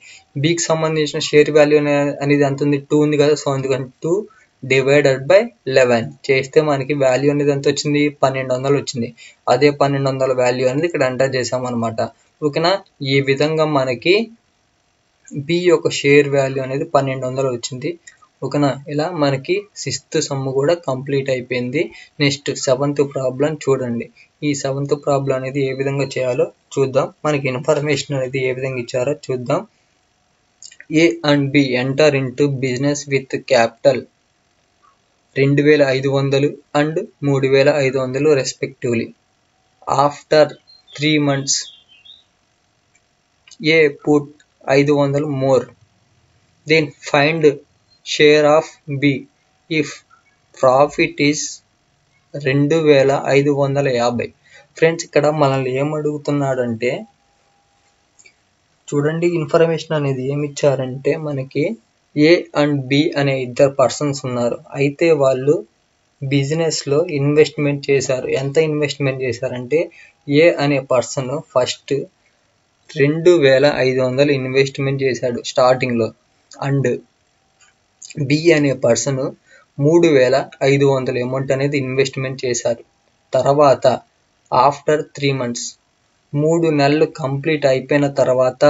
బికి సంబంధించిన షేర్ వాల్యూ అనేది ఎంత ఉంది, 2 ఉంది కదా, సో అందుకని 2/11 చేస్తే మనకి వాల్యూ అనేది ఎంత వచ్చింది, 1200 వచ్చింది. అదే 1200 వాల్యూ అనేది ఇక్కడ ఎంటర్ చేసామన్నమాట. ఓకేనా, ఈ విధంగా మనకి బి యొక్క షేర్ వాల్యూ అనేది 1200 వచ్చింది. ఓకేనా, ఇలా మనకి 6th సమ్ కూడా కంప్లీట్ అయిపోయింది. నెక్స్ట్ 7th ప్రాబ్లం చూడండి. ఈ 7th ప్రాబ్లం అనేది ఏ విధంగా చేయాలో చూద్దాం. మనకి ఇన్ఫర్మేషన్ అనేది ఏ విధంగా ఇచ్చారో చూద్దాం. A and B enter into business with capital 2,500 and 3,500 respectively. After 3 months A put 500 more. Then find share of B if profit is 2,550. Friends, ఇక్కడ మనల్ని ఏమడుగుతున్నాడంటే చూడండి, ఇన్ఫర్మేషన్ అనేది ఏమి ఇచ్చారంటే మనకి ఏ అండ్ బి అనే ఇద్దరు పర్సన్స్ ఉన్నారు. అయితే వాళ్ళు బిజినెస్లో ఇన్వెస్ట్మెంట్ చేశారు. ఎంత ఇన్వెస్ట్మెంట్ చేశారంటే ఏ అనే పర్సన్ ఫస్ట్ 2,500 ఇన్వెస్ట్మెంట్ చేశాడు స్టార్టింగ్లో. అండ్ బి అనే పర్సన్ 3,500 అమౌంట్ అనేది ఇన్వెస్ట్మెంట్ చేశారు. తర్వాత ఆఫ్టర్ 3 months 3 నెలలు కంప్లీట్ అయిపోయిన తర్వాత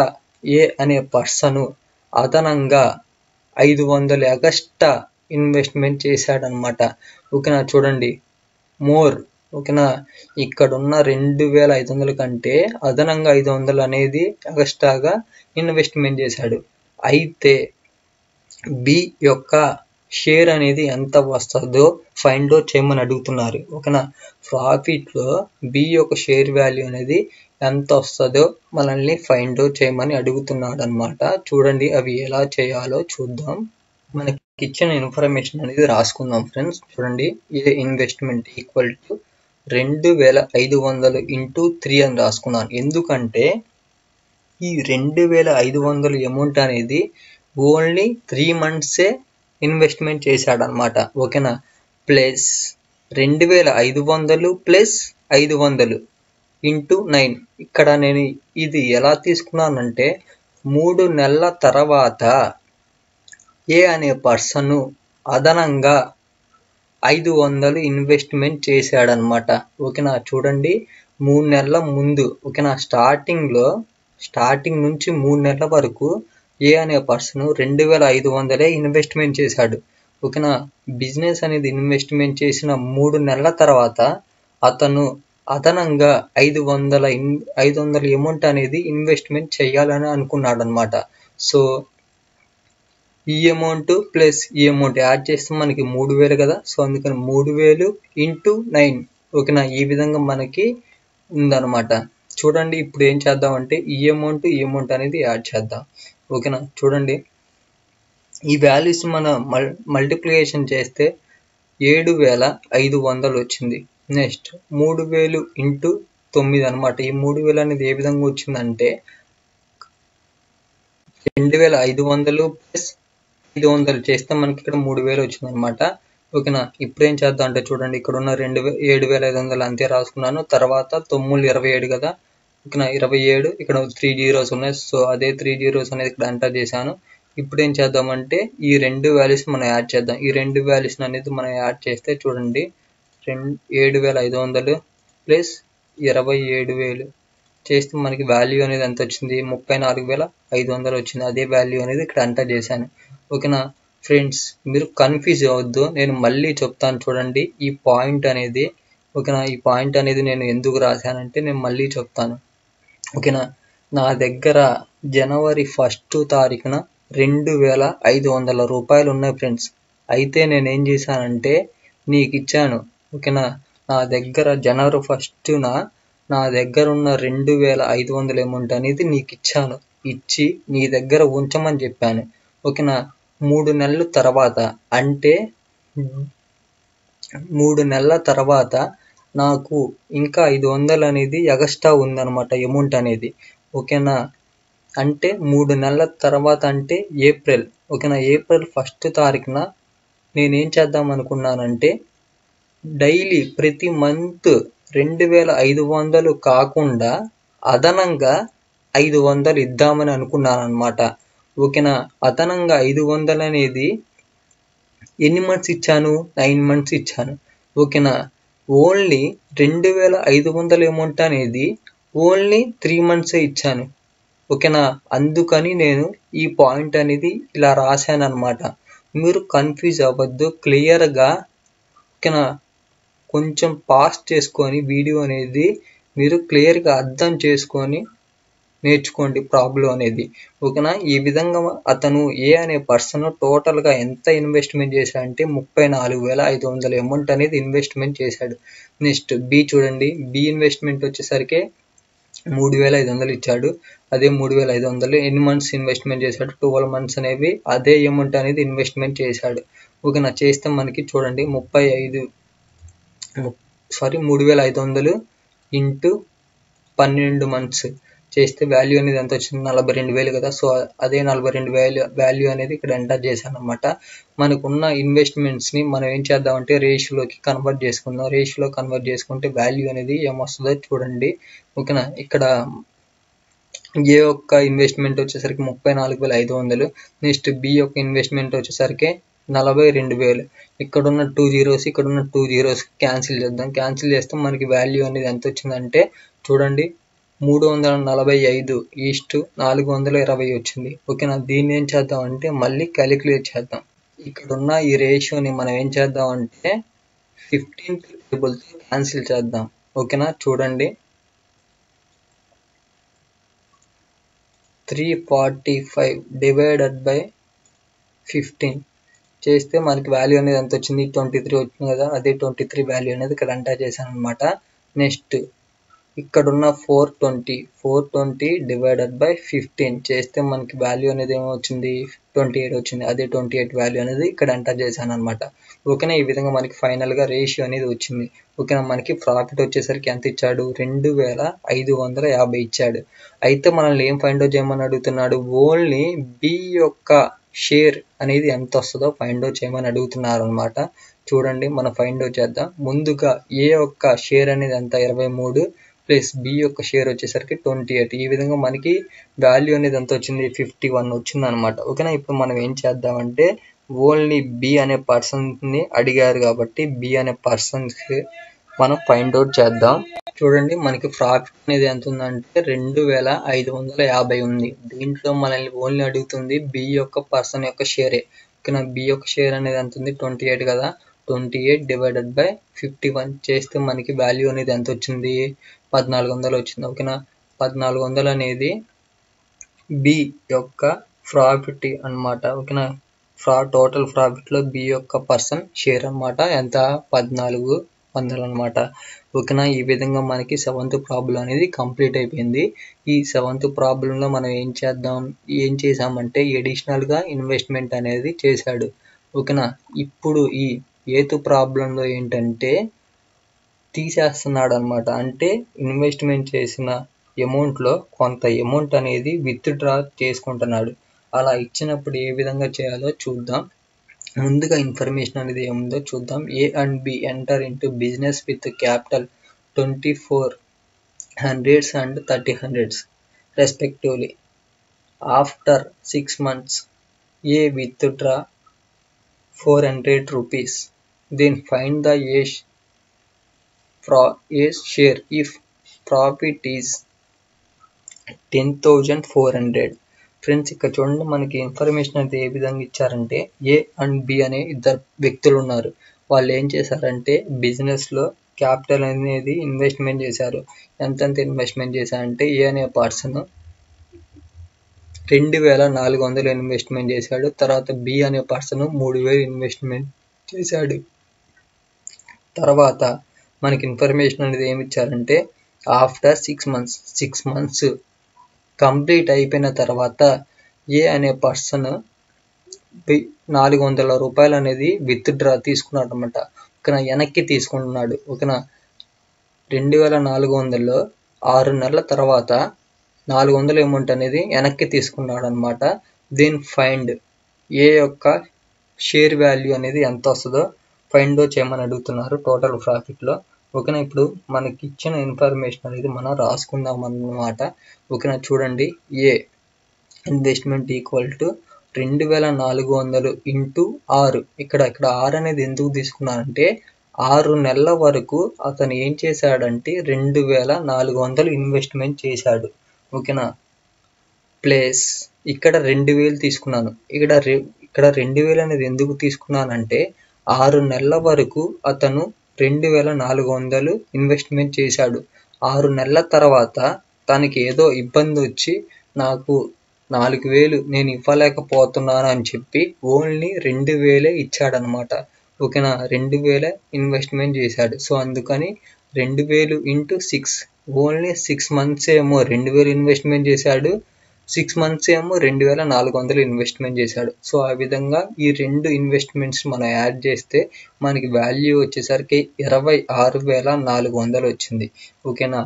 ఏ అనే పర్సన్ అదనంగా 500 ఎగస్ట్రా ఇన్వెస్ట్మెంట్ చేశాడనమాట. ఓకేనా, చూడండి మోర్. ఓకేనా, ఇక్కడున్న 2,500 కంటే అదనంగా 500 అనేది ఎగస్ట్రాగా ఇన్వెస్ట్మెంట్ చేశాడు. అయితే బి యొక్క షేర్ అనేది ఎంత వస్తుందో ఫైండ్ అవుట్ చేయమని అడుగుతున్నారు. ఓకేనా, ప్రాఫిట్లో బి యొక్క షేర్ వాల్యూ అనేది ఎంత వస్తుందో మనల్ని ఫైండ్ అవుట్ చేయమని అడుగుతున్నాడు అనమాట. చూడండి అవి ఎలా చేయాలో చూద్దాం. మనకి ఇచ్చిన ఇన్ఫర్మేషన్ అనేది రాసుకుందాం ఫ్రెండ్స్. చూడండి, ఏ ఇన్వెస్ట్మెంట్ ఈక్వల్ టు 2,500 ఇంటూ 3 అని రాసుకున్నాను. ఎందుకంటే ఈ 2,500 అమౌంట్ అనేది ఓన్లీ 3 monthsే ఇన్వెస్ట్మెంట్ చేశాడనమాట. ఓకేనా, ప్లస్ 2,500 ప్లస్ 500 ఇంటూ 9. ఇక్కడ నేను ఇది ఎలా తీసుకున్నానంటే 3 నెలల తర్వాత ఏ అనే పర్సన్ అదనంగా 500 ఇన్వెస్ట్మెంట్ చేశాడనమాట. ఓకేనా, చూడండి 3 నెలల ముందు. ఓకేనా, స్టార్టింగ్ నుంచి 3 నెలల వరకు ఏ అనే పర్సన్ 2,500 ఇన్వెస్ట్మెంట్ చేశాడు. ఓకేనా, బిజినెస్ అనేది ఇన్వెస్ట్మెంట్ చేసిన 3 నెలల తర్వాత అతను అదనంగా 500 అమౌంట్ అనేది ఇన్వెస్ట్మెంట్ చేయాలని అనుకున్నాడు అనమాట. సో ఈ అమౌంట్ ప్లస్ ఈ అమౌంట్ యాడ్ చేస్తే మనకి 3,000 కదా. సో అందుకని 3,000 ఇంటూ 9. ఓకేనా, ఈ విధంగా మనకి ఉందన్నమాట. చూడండి ఇప్పుడు ఏం చేద్దామంటే ఈ అమౌంట్ అనేది యాడ్ చేద్దాం. ఓకేనా, చూడండి ఈ వాల్యూస్ మన మల్టిప్లికేషన్ చేస్తే 7,500 వచ్చింది. నెక్స్ట్ 3,000 ఇంటూ 9 అనమాట. ఈ 3,000 అనేది ఏ విధంగా వచ్చిందంటే 2,500 ప్లస్ 500 చేస్తే మనకి ఇక్కడ 3,000 వచ్చింది అనమాట. ఓకేనా, ఇప్పుడు ఏం చేద్దాం అంటే చూడండి ఇక్కడ ఉన్న 7,500 అంతే రాసుకున్నాను. తర్వాత 9 27 కదా. ఓకేనా, 27 ఇక్కడ 3 zeros ఉన్నాయి. సో అదే 3 zeros అనేది ఇక్కడ ఎంటర్ చేశాను. ఇప్పుడు ఏం చేద్దామంటే ఈ 2 వాల్యూస్ మనం యాడ్ చేద్దాం. ఈ 2 వాల్యూస్ అనేది మనం యాడ్ చేస్తే చూడండి 7,500 ప్లస్ 27,000 చేస్తే మనకి వాల్యూ అనేది ఎంత వచ్చింది, 34,500 వచ్చింది. అదే వాల్యూ అనేది ఇక్కడ ఎంటర్ చేశాను. ఓకేనా ఫ్రెండ్స్, మీరు కన్ఫ్యూజ్ అవ్వద్దు, నేను మళ్ళీ చెప్తాను చూడండి ఈ పాయింట్ అనేది. ఓకేనా, ఈ పాయింట్ అనేది నేను ఎందుకు రాశానంటే నేను మళ్ళీ చెప్తాను. ఓకేనా, నా దగ్గర జనవరి 1st తారీఖున 2,500 రూపాయలు ఉన్నాయి ఫ్రెండ్స్. అయితే నేను ఏం చేశానంటే నీకు ఇచ్చాను. ఓకేనా, నా దగ్గర జనవరి 1st నా దగ్గర ఉన్న 2,500 అమౌంట్ అనేది నీకు ఇచ్చాను. ఇచ్చి నీ దగ్గర ఉంచమని చెప్పాను. ఓకేనా, 3 నెలల తర్వాత అంటే 3 నెలల తర్వాత నాకు ఇంకా 500 అనేది ఎగస్ట్రా ఉందన్నమాట అమౌంట్ అనేది. ఓకేనా, అంటే 3 నెలల తర్వాత అంటే ఏప్రిల్. ఓకేనా, ఏప్రిల్ 1st తారీఖున నేనేం చేద్దాం అనుకున్నానంటే డైలీ ప్రతి మంత్ 2,500 కాకుండా అదనంగా 500 ఇద్దామని అనుకున్నాను అనమాట. ఓకేనా, అదనంగా 500 అనేది ఎన్ని మంత్స్ ఇచ్చాను, 9 months ఇచ్చాను. ఓకేనా, ఓన్లీ 2,500 అమౌంట్ అనేది ఓన్లీ 3 months ఇచ్చాను. ఓకేనా, అందుకని నేను ఈ పాయింట్ అనేది ఇలా రాశాను అనమాట. మీరు కన్ఫ్యూజ్ అవ్వద్దు, క్లియర్గా ఓకేనా కొంచెం పాస్ చేసుకొని వీడియో అనేది మీరు క్లియర్గా అర్థం చేసుకొని నేర్చుకోండి ప్రాబ్లం అనేది. ఓకేనా, ఈ విధంగా అతను ఏ అనే పర్సన్ టోటల్గా ఎంత ఇన్వెస్ట్మెంట్ చేశాడంటే 34,500 అమౌంట్ అనేది ఇన్వెస్ట్మెంట్ చేశాడు. నెక్స్ట్ బి చూడండి, బి ఇన్వెస్ట్మెంట్ వచ్చేసరికి 3,500 ఇచ్చాడు. అదే 3,500 ఎన్ని మంత్స్ ఇన్వెస్ట్మెంట్ చేశాడు, 12 months అనేవి అదే అమౌంట్ అనేది ఇన్వెస్ట్మెంట్ చేశాడు. ఓకేనా, చేస్తే మనకి చూడండి 3,500 ఇంటూ 12 months చేస్తే వాల్యూ అనేది ఎంత వచ్చింది, 42,000 కదా. సో అదే 42,000 వాల్యూ అనేది ఇక్కడ ఎంటర్ చేశాను అనమాట. మనకున్న ఇన్వెస్ట్మెంట్స్ని మనం ఏం చేద్దామంటే రేషియోలోకి కన్వర్ట్ చేసుకుందాం. రేషియోలో కన్వర్ట్ చేసుకుంటే వాల్యూ అనేది ఏమొస్తుందో చూడండి. ఓకేనా, ఇక్కడ ఏ యొక్క ఇన్వెస్ట్మెంట్ వచ్చేసరికి 34,500, నెక్స్ట్ బి యొక్క ఇన్వెస్ట్మెంట్ వచ్చేసరికి 42,000. ఇక్కడున్న 2 జీరోస్ ఇక్కడున్న 2 జీరోస్ క్యాన్సిల్ చేద్దాం. క్యాన్సిల్ చేస్తే మనకి వాల్యూ అనేది ఎంత వచ్చిందంటే చూడండి 345:420 వచ్చింది. ఓకేనా, దీన్ని ఏం చేద్దాం అంటే మళ్ళీ క్యాలిక్యులేట్ చేద్దాం. ఇక్కడున్న ఈ రేషియోని మనం ఏం చేద్దాం అంటే 15th టేబుల్తో క్యాన్సిల్ చేద్దాం. ఓకేనా, చూడండి 345 డివైడెడ్ బై 15 చేస్తే మనకి వాల్యూ అనేది ఎంత వచ్చింది, 23 వచ్చింది కదా. అదే 23 వాల్యూ అనేది ఇక్కడ ఎంటర్ చేశాను అనమాట. నెక్స్ట్ ఇక్కడున్న 420 డివైడెడ్ బై 15 చేస్తే మనకి వాల్యూ అనేది ఏమొచ్చింది, 28 వచ్చింది. అదే 28 వాల్యూ అనేది ఇక్కడ ఎంటర్ చేశాను అనమాట. ఓకేనా, ఈ విధంగా మనకి ఫైనల్గా రేషియో అనేది వచ్చింది. ఓకేనా, మనకి ప్రాఫిట్ వచ్చేసరికి ఎంత ఇచ్చాడు, 2,550 ఇచ్చాడు. అయితే మనల్ని ఏం ఫైండ్ అవుట్ చేయమని అడుగుతున్నాడు, ఓన్లీ బి యొక్క షేర్ అనేది ఎంత వస్తుందో ఫైండ్ అవుట్ చేయమని అడుగుతున్నారు అనమాట. చూడండి మనం ఫైండ్ అవుట్ చేద్దాం. ముందుగా ఏ యొక్క షేర్ అనేది ఎంత, 23 ప్లస్ బి యొక్క షేర్ వచ్చేసరికి 28. ఈ విధంగా మనకి వాల్యూ అనేది ఎంత వచ్చింది, 51 వచ్చింది అనమాట. ఓకేనా, ఇప్పుడు మనం ఏం చేద్దామంటే ఓన్లీ బి అనే పర్సన్ని అడిగారు కాబట్టి బి అనే పర్సన్కి మనం ఫైండ్ అవుట్ చేద్దాం. చూడండి మనకి ప్రాఫిట్ అనేది ఎంత ఉందంటే 2,550 ఉంది. దీంట్లో మనల్ని ఓన్లీ అడుగుతుంది బి యొక్క పర్సన్ యొక్క షేరే. ఓకేనా, బి యొక్క షేర్ అనేది ఎంత ఉంది, 28 కదా. 28 డివైడెడ్ బై 51 చేస్తే మనకి వాల్యూ అనేది ఎంత వచ్చింది, 1,400 వచ్చింది. ఓకేనా, 1,400 అనేది బి యొక్క ప్రాఫిట్ అన్నమాట. ఓకేనా, టోటల్ ప్రాఫిట్లో బి యొక్క పర్సన్ షేర్ అన్నమాట. ఎంత, 1,400 అన్నమాట. ఓకేనా, ఈ విధంగా మనకి 7th ప్రాబ్లం అనేది కంప్లీట్ అయిపోయింది. ఈ 7th ప్రాబ్లంలో మనం ఏం చేసామంటే ఎడిషనల్గా ఇన్వెస్ట్మెంట్ అనేది చేశాడు. ఓకేనా, ఇప్పుడు ఈ 8th ప్రాబ్లంలో ఏంటంటే తీసేస్తున్నాడు అనమాట. అంటే ఇన్వెస్ట్మెంట్ చేసిన అమౌంట్లో కొంత అమౌంట్ అనేది విత్డ్రా చేసుకుంటున్నాడు. అలా ఇచ్చినప్పుడు ఏ విధంగా చేయాలో చూద్దాం. ముందుగా ఇన్ఫర్మేషన్ అనేది ఏముందో చూద్దాం. A and B enter into business with capital 2400 and 3000 respectively. After 6 months, A withdraw 400 rupees. Then find the A share if profit is 10,400. Friends ఇక్కడ చూడండి మనకి ఇన్ఫర్మేషన్ అయితే ఏ విధంగా ఇచ్చారంటే ఏ అండ్ బి అనే ఇద్దరు వ్యక్తులు ఉన్నారు. వాళ్ళు ఏం చేశారంటే బిజినెస్లో క్యాపిటల్ అనేది ఇన్వెస్ట్మెంట్ చేశారు. ఎంతెంత ఇన్వెస్ట్మెంట్ చేశారంటే ఏ అనే పర్సన్ 2,400 ఇన్వెస్ట్మెంట్ చేశాడు. తర్వాత బి అనే పర్సన్ 3,000 ఇన్వెస్ట్మెంట్ చేశాడు. తర్వాత మనకి ఇన్ఫర్మేషన్ అనేది ఏమి ఇచ్చారంటే ఆఫ్టర్ 6 మంత్స్ కంప్లీట్ అయిపోయిన తర్వాత ఏ అనే పర్సన్ 400 రూపాయలు అనేది విత్డ్రా తీసుకున్నాడు అనమాట. ఓకేనా, వెనక్కి తీసుకుంటున్నాడు. ఓకేనా, 2,400లో 6 నెలల తర్వాత 400 అమౌంట్ అనేది వెనక్కి తీసుకున్నాడు అనమాట. దెన్ ఫైండ్ ఏ యొక్క షేర్ వాల్యూ అనేది ఎంత వస్తుందో ఫైండ్ అవుట్ చేయమని అడుగుతున్నారు టోటల్ ప్రాఫిట్లో. ఓకేనా, ఇప్పుడు మనకి ఇచ్చిన ఇన్ఫర్మేషన్ అనేది మనం రాసుకుందాం అన్నమాట. ఓకేనా, చూడండి ఏ ఇన్వెస్ట్మెంట్ ఈక్వల్ టు 2,400 ఇంటూ 6. ఇక్కడ 6 అనేది ఎందుకు తీసుకున్నానంటే 6 నెలల వరకు అతను ఏం చేశాడంటే 2,400 ఇన్వెస్ట్మెంట్ చేశాడు. ఓకేనా, ప్లస్ ఇక్కడ 2,000 తీసుకున్నాను. ఇక్కడ 2,000 అనేది ఎందుకు తీసుకున్నానంటే 6 నెలల వరకు అతను 2,400 ఇన్వెస్ట్మెంట్ చేశాడు. 6 నెలల తర్వాత తనకి ఏదో ఇబ్బంది వచ్చి నాకు 4,000 నేను ఇవ్వలేకపోతున్నాను అని చెప్పి ఓన్లీ 2,000 ఇచ్చాడనమాట. ఓకేనా, 2,000 ఇన్వెస్ట్మెంట్ చేశాడు. సో అందుకని 2,000 ఇంటూ 6 ఓన్లీ 6 మంత్స్ ఏమో 2,000 ఇన్వెస్ట్మెంట్ చేశాడు. 6 మంత్స్ ఏమో 2,400 ఇన్వెస్ట్మెంట్ చేశాడు. సో ఆ విధంగా ఈ రెండు ఇన్వెస్ట్మెంట్స్ మనం యాడ్ చేస్తే మనకి వాల్యూ వచ్చేసరికి 26,400 వచ్చింది. ఓకేనా,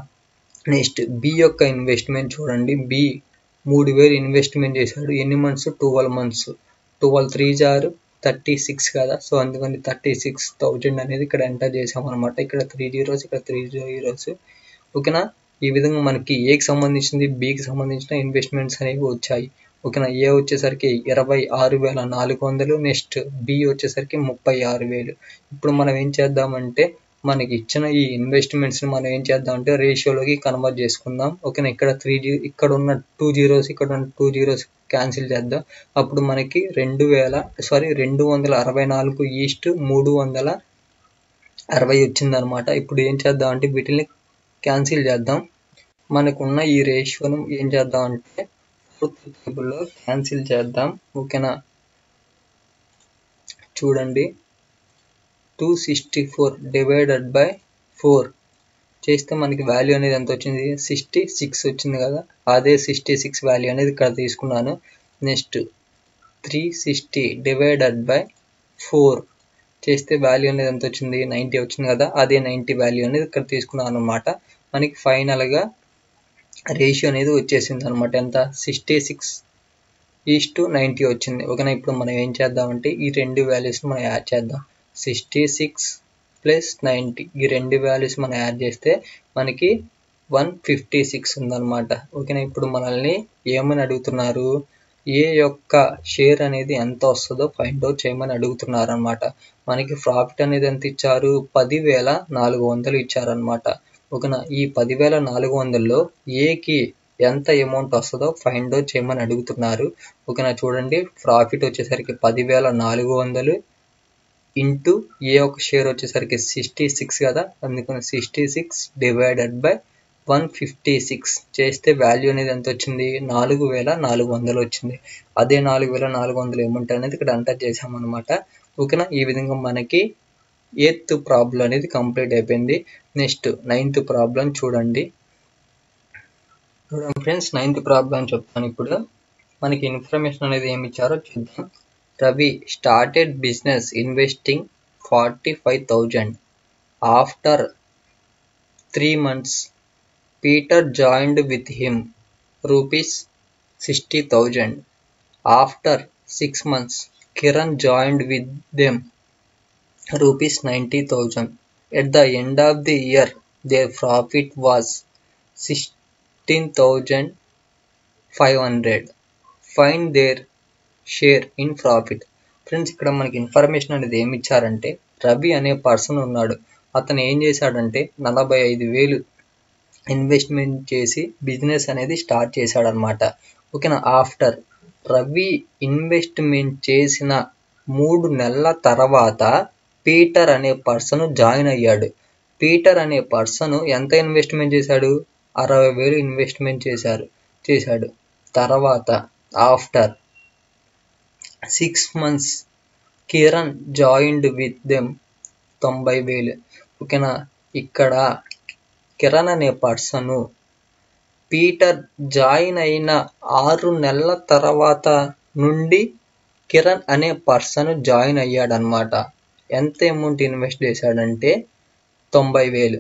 నెక్స్ట్ బి యొక్క ఇన్వెస్ట్మెంట్ చూడండి. బి 3,000 ఇన్వెస్ట్మెంట్ చేశాడు. ఎన్ని మంత్స్, 12 మంత్స్. 12 3 ఆర్ 36 కదా. సో అందుకని 36,000 అనేది ఇక్కడ ఎంటర్ చేసామన్నమాట. ఇక్కడ 3 zeros ఇక్కడ 3 zeros. ఓకేనా, ఈ విధంగా మనకి ఏకి సంబంధించింది బికి సంబంధించిన ఇన్వెస్ట్మెంట్స్ అనేవి వచ్చాయి. ఓకేనా. ఏ వచ్చేసరికి 26,400, నెక్స్ట్ బి వచ్చేసరికి 36,000. ఇప్పుడు మనం ఏం చేద్దామంటే మనకి ఇచ్చిన ఈ ఇన్వెస్ట్మెంట్స్ని మనం ఏం చేద్దామంటే రేషియోలోకి కన్వర్ట్ చేసుకుందాం. ఓకేనా. ఇక్కడ ఇక్కడ ఉన్న 2 zeros ఇక్కడ ఉన్న 2 zeros క్యాన్సిల్ చేద్దాం. అప్పుడు మనకి 264:360 వచ్చిందనమాట. ఇప్పుడు ఏం చేద్దాం అంటే వీటిని క్యాన్సిల్ చేద్దాం. మనకున్న ఈ రేషియోను ఏం చేద్దాం అంటే ఫోర్త్ టేబుల్లో క్యాన్సిల్ చేద్దాం. ఓకేనా. చూడండి, 264 డివైడెడ్ బై 4 చేస్తే మనకి వాల్యూ అనేది ఎంత వచ్చింది, 66 వచ్చింది కదా. అదే 66 వాల్యూ అనేది ఇక్కడ తీసుకున్నాను. నెక్స్ట్ 360 డివైడెడ్ బై 4 చేస్తే వాల్యూ అనేది ఎంత వచ్చింది, 90 వచ్చింది కదా. అదే 90 వాల్యూ అనేది ఇక్కడ తీసుకున్నాను అనమాట. మనకి ఫైనల్గా రేషియో అనేది వచ్చేసింది అనమాట. ఎంత, 66:90 వచ్చింది. ఓకేనా. ఇప్పుడు మనం ఏం చేద్దామంటే ఈ రెండు వాల్యూస్ని మనం యాడ్ చేద్దాం. 66 + 90 ఈ రెండు వాల్యూస్ మనం యాడ్ చేస్తే మనకి 156 ఉందన్నమాట. ఓకేనా. ఇప్పుడు మనల్ని ఏమని అడుగుతున్నారు, ఏ యొక్క షేర్ అనేది ఎంత వస్తుందో ఫైండ్ అవుట్ చేయమని అడుగుతున్నారు అనమాట. మనకి ప్రాఫిట్ అనేది ఎంత ఇచ్చారు, 10,400 ఇచ్చారనమాట. ఓకేనా. ఈ 10,400లో ఏకి ఎంత అమౌంట్ వస్తుందో ఫైండ్ అవుట్ చేయమని అడుగుతున్నారు. ఓకేనా. చూడండి, ప్రాఫిట్ వచ్చేసరికి 10,400 ఇంటూ ఏ ఒక షేర్ వచ్చేసరికి 66 కదా. అందుకని 66 డివైడెడ్ బై 156 చేస్తే వాల్యూ అనేది ఎంత వచ్చింది, 4,400 వచ్చింది. అదే 4,400 అమౌంట్ అనేది ఇక్కడ ఎంటర్ చేసామన్నమాట. ఓకేనా. ఈ విధంగా మనకి 8th ప్రాబ్లం అనేది కంప్లీట్ అయిపోయింది. నెక్స్ట్ 9th ప్రాబ్లం చూడండి. ఫ్రెండ్స్, 9th ప్రాబ్లం చెప్తాను ఇప్పుడు. మనకి ఇన్ఫర్మేషన్ అనేది ఏమి ఇచ్చారో చూద్దాం. Ravi started business investing 45,000. After 3 months Peter joined with him, ₹60,000. After 6 months Kiran joined with them, ₹90,000. At the end of the year their profit was 16,500. Find their share in profit. Friends, ఇక్కడ మనకి information అనేది ఏమి ఇచ్చారంటే రవి అనే person ఉన్నాడు. అతను ఏం చేశాడంటే 45,000 ఇన్వెస్ట్మెంట్ చేసి బిజినెస్ అనేది స్టార్ట్ చేశాడనమాట. ఓకేనా. ఆఫ్టర్ రవి ఇన్వెస్ట్మెంట్ చేసిన 3 నెలల తర్వాత పీటర్ అనే పర్సన్ జాయిన్ అయ్యాడు. పీటర్ అనే పర్సన్ ఎంత ఇన్వెస్ట్మెంట్ చేశాడు, 60,000 ఇన్వెస్ట్మెంట్ చేశాడు. తర్వాత after 6 months Kiran joined with them, 90,000. ఓకేనా. ఇక్కడ కిరణ్ అనే పర్సన్ పీటర్ జాయిన్ అయిన 6 నెలల తర్వాత నుండి కిరణ్ అనే పర్సన్ జాయిన్ అయ్యాడనమాట. ఎంత అమౌంట్ ఇన్వెస్ట్ చేశాడంటే 90,000.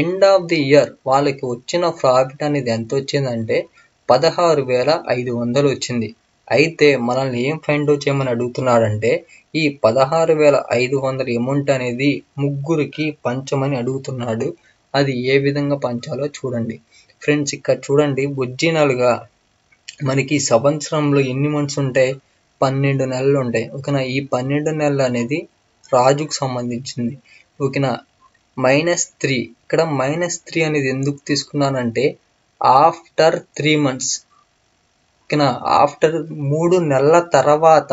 ఎండ్ ఆఫ్ ది ఇయర్ వాళ్ళకి వచ్చిన ప్రాఫిట్ అనేది ఎంత వచ్చిందంటే 16,500 వచ్చింది. అయితే మనల్ని ఏం ఫైండ్ అవుట్ చేయమని అడుగుతున్నాడంటే ఈ 16,500 అమౌంట్ అనేది ముగ్గురికి పంచమని అడుగుతున్నాడు. అది ఏ విధంగా పంచాలో చూడండి. ఫ్రెండ్స్, ఇక్కడ చూడండి, ఒరిజినల్గా మనకి సంవత్సరంలో ఎన్ని మంత్స్ ఉంటాయి, 12 నెలలు ఉంటాయి. ఓకేనా. ఈ 12 నెలలు అనేది రాజుకు సంబంధించింది. ఓకేనా. -3 ఇక్కడ -3 అనేది ఎందుకు తీసుకున్నానంటే ఆఫ్టర్ 3 months. ఓకేనా. ఆఫ్టర్ 3 నెలల తర్వాత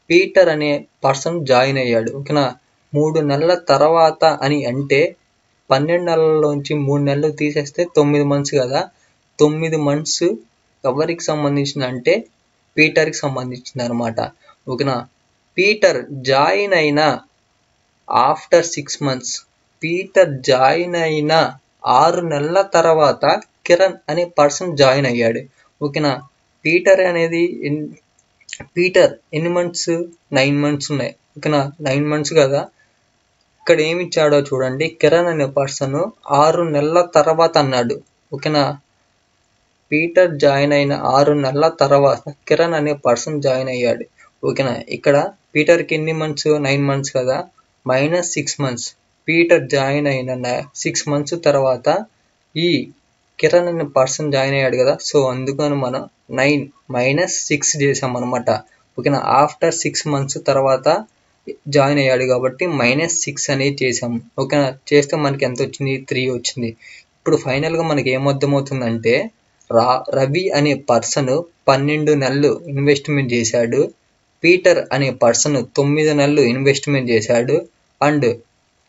పీటర్ అనే పర్సన్ జాయిన్ అయ్యాడు. ఓకేనా. 3 నెలల తర్వాత అని అంటే 12 నెలల్లోంచి 3 నెలలు తీసేస్తే 9 months కదా. 9 months ఎవరికి సంబంధించింది అంటే పీటర్కి సంబంధించింది అనమాట. ఓకేనా. పీటర్ జాయిన్ అయిన ఆఫ్టర్ 6 months పీటర్ జాయిన్ అయిన 6 నెలల తర్వాత కిరణ్ అనే పర్సన్ జాయిన్ అయ్యాడు. ఓకేనా. పీటర్ ఎన్ని మంత్స్, 9 months ఉన్నాయి. ఓకేనా. 9 months కదా. ఇక్కడ ఏమి ఇచ్చాడో చూడండి, కిరణ్ అనే పర్సన్ 6 నెలల తర్వాత అన్నాడు. ఓకేనా. పీటర్ జాయిన్ అయిన 6 నెలల తర్వాత కిరణ్ అనే పర్సన్ జాయిన్ అయ్యాడు. ఓకేనా. ఇక్కడ పీటర్కి ఎన్ని మంత్స్, 9 months కదా, -6 months. పీటర్ జాయిన్ అయిన 6 months తర్వాత ఈ కిరణ్ అనే పర్సన్ జాయిన్ అయ్యాడు కదా. సో అందుకని మనం 9 మైనస్ 6 చేసాం అనమాట. ఓకేనా, ఆఫ్టర్ 6 months తర్వాత జాయిన్ అయ్యాడు కాబట్టి -6 అనేది చేసాము. ఓకేనా, చేస్తే మనకి ఎంత వచ్చింది? 3 వచ్చింది. ఇప్పుడు ఫైనల్గా మనకి ఏమర్థమవుతుందంటే రవి అనే పర్సన్ 12 నెలలు ఇన్వెస్ట్మెంట్ చేశాడు, పీటర్ అనే పర్సన్ 9 నెలలు ఇన్వెస్ట్మెంట్ చేశాడు, అండ్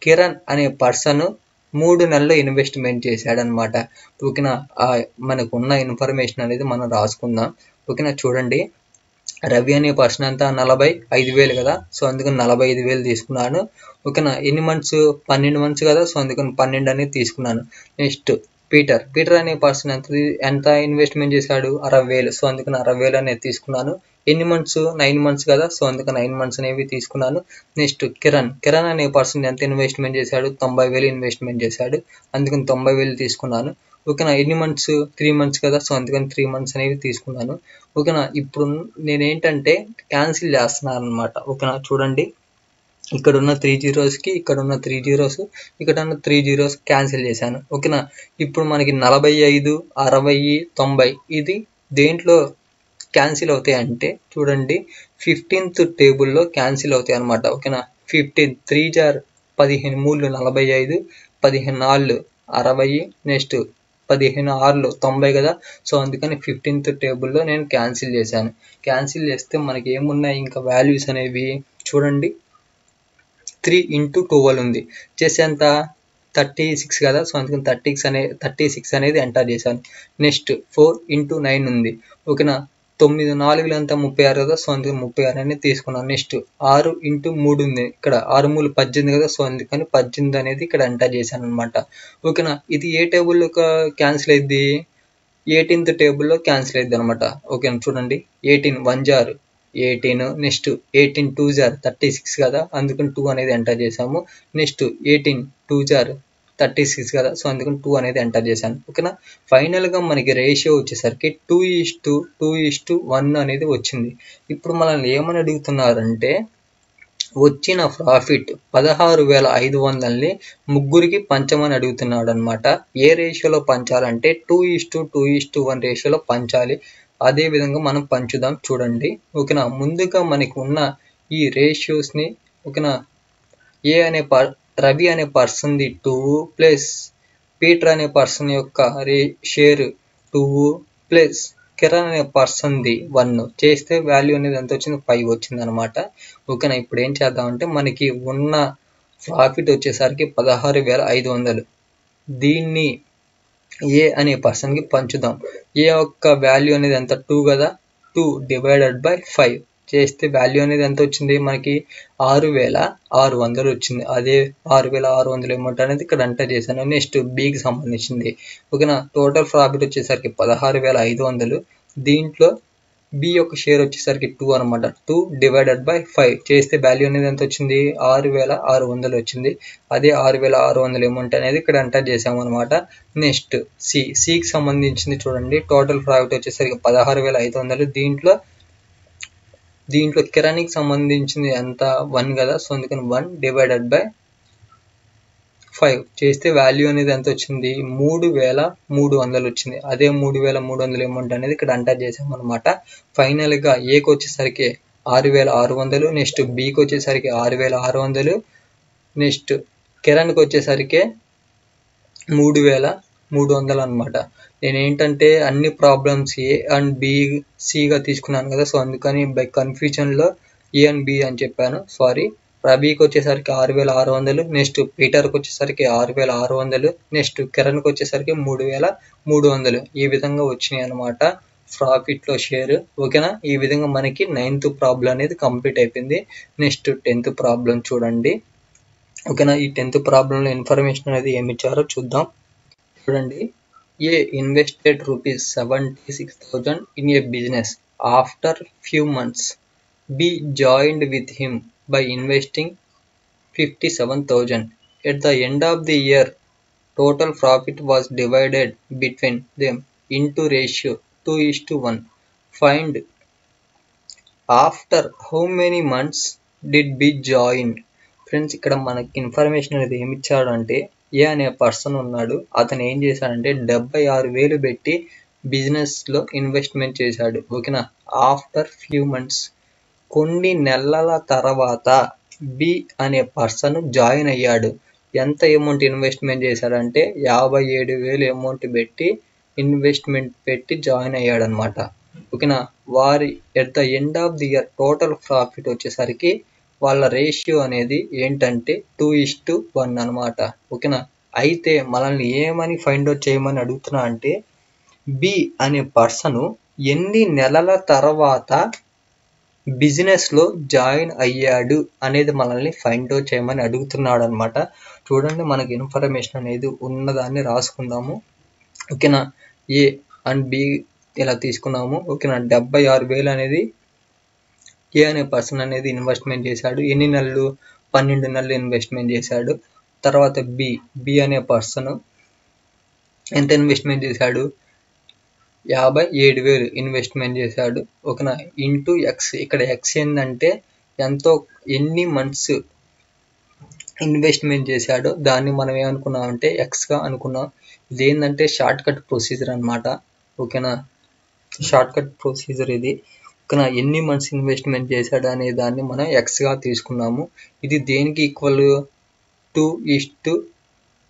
కిరణ్ అనే పర్సన్ 3 నెలలు ఇన్వెస్ట్మెంట్ చేశాడనమాట. ఓకేనా, మనకు ఉన్న ఇన్ఫర్మేషన్ అనేది మనం రాసుకుందాం. ఓకేనా, చూడండి, రవి అనే పర్సన్ అంతా 45,000 కదా, సో అందుకని 45,000 తీసుకున్నాను. ఓకేనా, ఎన్ని మంత్స్? 12 months కదా, సో అందుకని 12 అనేది తీసుకున్నాను. నెక్స్ట్ పీటర్ అనే పర్సన్ ఎంత ఇన్వెస్ట్మెంట్ చేశాడు? 60,000, సో అందుకని 60,000 అనేది తీసుకున్నాను. ఎన్ని మంత్స్? 9 months కదా, సో అందుకని 9 months అనేవి తీసుకున్నాను. నెక్స్ట్ కిరణ్ అనే పర్సన్ ఎంత ఇన్వెస్ట్మెంట్ చేశాడు? 90,000 ఇన్వెస్ట్మెంట్ చేశాడు, అందుకని 90,000 తీసుకున్నాను. ఓకేనా, ఎన్ని మంత్స్? 3 months కదా, సో అందుకని 3 months అనేవి తీసుకున్నాను. ఓకేనా, ఇప్పుడు నేనేంటంటే క్యాన్సిల్ చేస్తున్నాను అనమాట. ఓకేనా, చూడండి, ఇక్కడ ఉన్న 3 zeros ఇక్కడ ఉన్న 3 zeros ఇక్కడ ఉన్న 3 zeros క్యాన్సిల్ చేశాను. ఓకేనా, ఇప్పుడు మనకి 45, 60, 90 ఇది దేంట్లో క్యాన్సిల్ అవుతాయి అంటే చూడండి, 15th టేబుల్లో క్యాన్సిల్ అవుతాయి అనమాట. ఓకేనా, 15 3 జార్ 15 3 45, 15 4 60, నెక్స్ట్ 15 6 90 కదా, సో అందుకని 15th టేబుల్లో నేను క్యాన్సిల్ చేశాను. క్యాన్సిల్ చేస్తే మనకి ఏమున్నాయి ఇంకా వాల్యూస్ అనేవి? చూడండి, 3 into 12 ఉంది, చేస్తే ఎంత? 36 కదా, సో అందుకని 36 అనేది ఎంటర్ చేశాను. నెక్స్ట్ 4 into 9 ఉంది. ఓకేనా, 9 4 అంతా 36 కదా, సో అందుకని 36 అనేది తీసుకున్నాను. నెక్స్ట్ 6 into 3 ఉంది, ఇక్కడ 6 3 18 కదా, సో అందుకని 18 అనేది ఇక్కడ ఎంటర్ చేశాను అనమాట. ఓకేనా, ఇది ఏ టేబుల్లో క్యాన్సిల్ అయింది? 18th టేబుల్లో క్యాన్సిల్ అయింది అనమాట. ఓకేనా, చూడండి, 18 1 జార్ 18, నెక్స్ట్ 18 2 జార్ 36 కదా, అందుకని 2 అనేది ఎంటర్ చేసాము. నెక్స్ట్ 18 2 జార్ 36 కదా, సో అందుకని 2 అనేది ఎంటర్ చేశాను. ఓకేనా, ఫైనల్గా మనకి రేషియో వచ్చేసరికి 2:1 అనేది వచ్చింది. ఇప్పుడు మనల్ని ఏమని అడుగుతున్నారంటే వచ్చిన ప్రాఫిట్ 16,500ని ముగ్గురికి పంచమని అడుగుతున్నాడు అనమాట. ఏ రేషియోలో పంచాలంటే 2:2:1 రేషియోలో పంచాలి. అదే విధంగా మనం పంచుదాం, చూడండి. ఓకేనా, ముందుగా మనకి ఉన్న ఈ రేషియోస్ని, ఓకేనా, రవి అనే పర్సన్ది 2 ప్లస్ పీటర్ అనే పర్సన్ యొక్క షేర్ 2 ప్లస్ కిరణ్ అనే పర్సన్ది 1 చేస్తే వాల్యూ అనేది ఎంత వచ్చింది? 5 వచ్చింది అనమాట. ఓకేనా, ఇప్పుడు ఏం చేద్దామంటే మనకి ఉన్న ప్రాఫిట్ వచ్చేసరికి 16,500, దీన్ని ఏ అనే పర్సన్కి పంచుదాం. ఏ యొక్క వాల్యూ అనేది ఎంత? 2 కదా, 2 divided by 5 చేస్తే వాల్యూ అనేది ఎంత వచ్చింది? మనకి 6,600 వచ్చింది. అదే 6,600 అమౌంట్ అనేది ఇక్కడ ఎంటర్ చేశాను. నెక్స్ట్ బికి సంబంధించింది. ఓకేనా, టోటల్ ప్రాఫిట్ వచ్చేసరికి 16,500, దీంట్లో బి యొక్క షేర్ వచ్చేసరికి 2 అనమాట. 2 divided by 5 చేస్తే వాల్యూ అనేది ఎంత వచ్చింది? 6,600 వచ్చింది. అదే 6,600 అమౌంట్ అనేది ఇక్కడ ఎంటర్ చేసాము అనమాట. నెక్స్ట్ సికి సంబంధించింది చూడండి, టోటల్ ప్రాఫిట్ వచ్చేసరికి 16,500, దీంట్లో కిరాణికి సంబంధించింది ఎంత? 1 కదా, సో అందుకని 1 divided by 5 చేస్తే వాల్యూ అనేది ఎంత వచ్చింది? 3,300 వచ్చింది. అదే 3,300 అమౌంట్ అనేది ఇక్కడ ఎంటర్ చేసాము అనమాట. ఫైనల్గా ఏకి వచ్చేసరికి 6,600, నెక్స్ట్ బికి వచ్చేసరికి 6,600, నెక్స్ట్ కిరణ్కి వచ్చేసరికి 3,300 అనమాట. నేను ఏంటంటే అన్ని ప్రాబ్లమ్స్ ఏ అండ్ బి సిగా తీసుకున్నాను కదా, సో అందుకని బై కన్ఫ్యూజన్లో ఏ అండ్ బి అని చెప్పాను, సారీ. రబీకి వచ్చేసరికి 6,600, నెక్స్ట్ పీటర్కి వచ్చేసరికి 6,600, నెక్స్ట్ కిరణ్కి వచ్చేసరికి 3,300 ఈ విధంగా వచ్చినాయి అనమాట ప్రాఫిట్లో షేర్. ఓకేనా, ఈ విధంగా మనకి 9th ప్రాబ్లం అనేది కంప్లీట్ అయిపోయింది. నెక్స్ట్ 10th ప్రాబ్లం చూడండి. ఓకేనా, ఈ 10th ప్రాబ్లంలో ఇన్ఫర్మేషన్ అనేది ఏమి ఇచ్చారో చూద్దాం. చూడండి, ఏ invested ₹76,000 in a business after few months. Be joined with him by investing 57,000. At the end of the year, total profit was divided between them into ratio 2:1. Find after how many months did B join. Friends, ఇక్కడ మనకి information అనేది ఏమి ఇచ్చాడు అంటే ఏ అనే person ఉన్నాడు, అతను ఏం చేశాడంటే 76,000 పెట్టి బిజినెస్లో ఇన్వెస్ట్మెంట్ చేశాడు. ఓకేనా. ఆఫ్టర్ ఫ్యూ మంత్స్, కొన్ని నెలల తర్వాత బి అనే పర్సన్ జాయిన్ అయ్యాడు. ఎంత అమౌంట్ ఇన్వెస్ట్మెంట్ చేశాడంటే 57,000 అమౌంట్ పెట్టి ఇన్వెస్ట్మెంట్ పెట్టి జాయిన్ అయ్యాడు అనమాట. ఓకేనా. వారి at the end of the year total profit వచ్చేసరికి వాళ్ళ రేషియో అనేది ఏంటంటే 2:1 అనమాట. ఓకేనా. అయితే మనల్ని ఏమని ఫైండ్ అవుట్ చేయమని అడుగుతున్నా అంటే బి అనే పర్సన్ ఎన్ని నెలల తర్వాత బిజినెస్లో జాయిన్ అయ్యాడు అనేది మనల్ని ఫైండ్ అవుట్ చేయమని అడుగుతున్నాడు అనమాట. చూడండి, మనకి ఇన్ఫర్మేషన్ అనేది ఉన్నదాన్ని రాసుకుందాము. ఓకేనా. ఏ అండ్ బి ఇలా తీసుకున్నాము. ఓకేనా. 76,000 అనేది ఏ అనే పర్సన్ అనేది ఇన్వెస్ట్మెంట్ చేశాడు. ఎన్ని నెలలు? 12 నెలలు ఇన్వెస్ట్మెంట్ చేశాడు. తర్వాత బి అనే పర్సన్ ఎంత ఇన్వెస్ట్మెంట్ చేశాడు? 57,000 ఇన్వెస్ట్మెంట్ చేశాడు. ఓకేనా. Into X. ఇక్కడ ఎక్స్ ఏంటంటే ఎన్ని మంత్స్ ఇన్వెస్ట్మెంట్ చేశాడో దాన్ని మనం ఏమనుకున్నామంటే ఎక్స్గా అనుకున్నాం. ఇది ఏంటంటే షార్ట్ కట్ ప్రొసీజర్ అనమాట. ఓకేనా. షార్ట్ కట్ ప్రొసీజర్ ఇది. ఓకేనా. ఎన్ని మంత్స్ ఇన్వెస్ట్మెంట్ చేశాడు అనే దాన్ని మనం ఎక్స్గా తీసుకున్నాము. ఇది దేనికి ఈక్వల్? 2:1.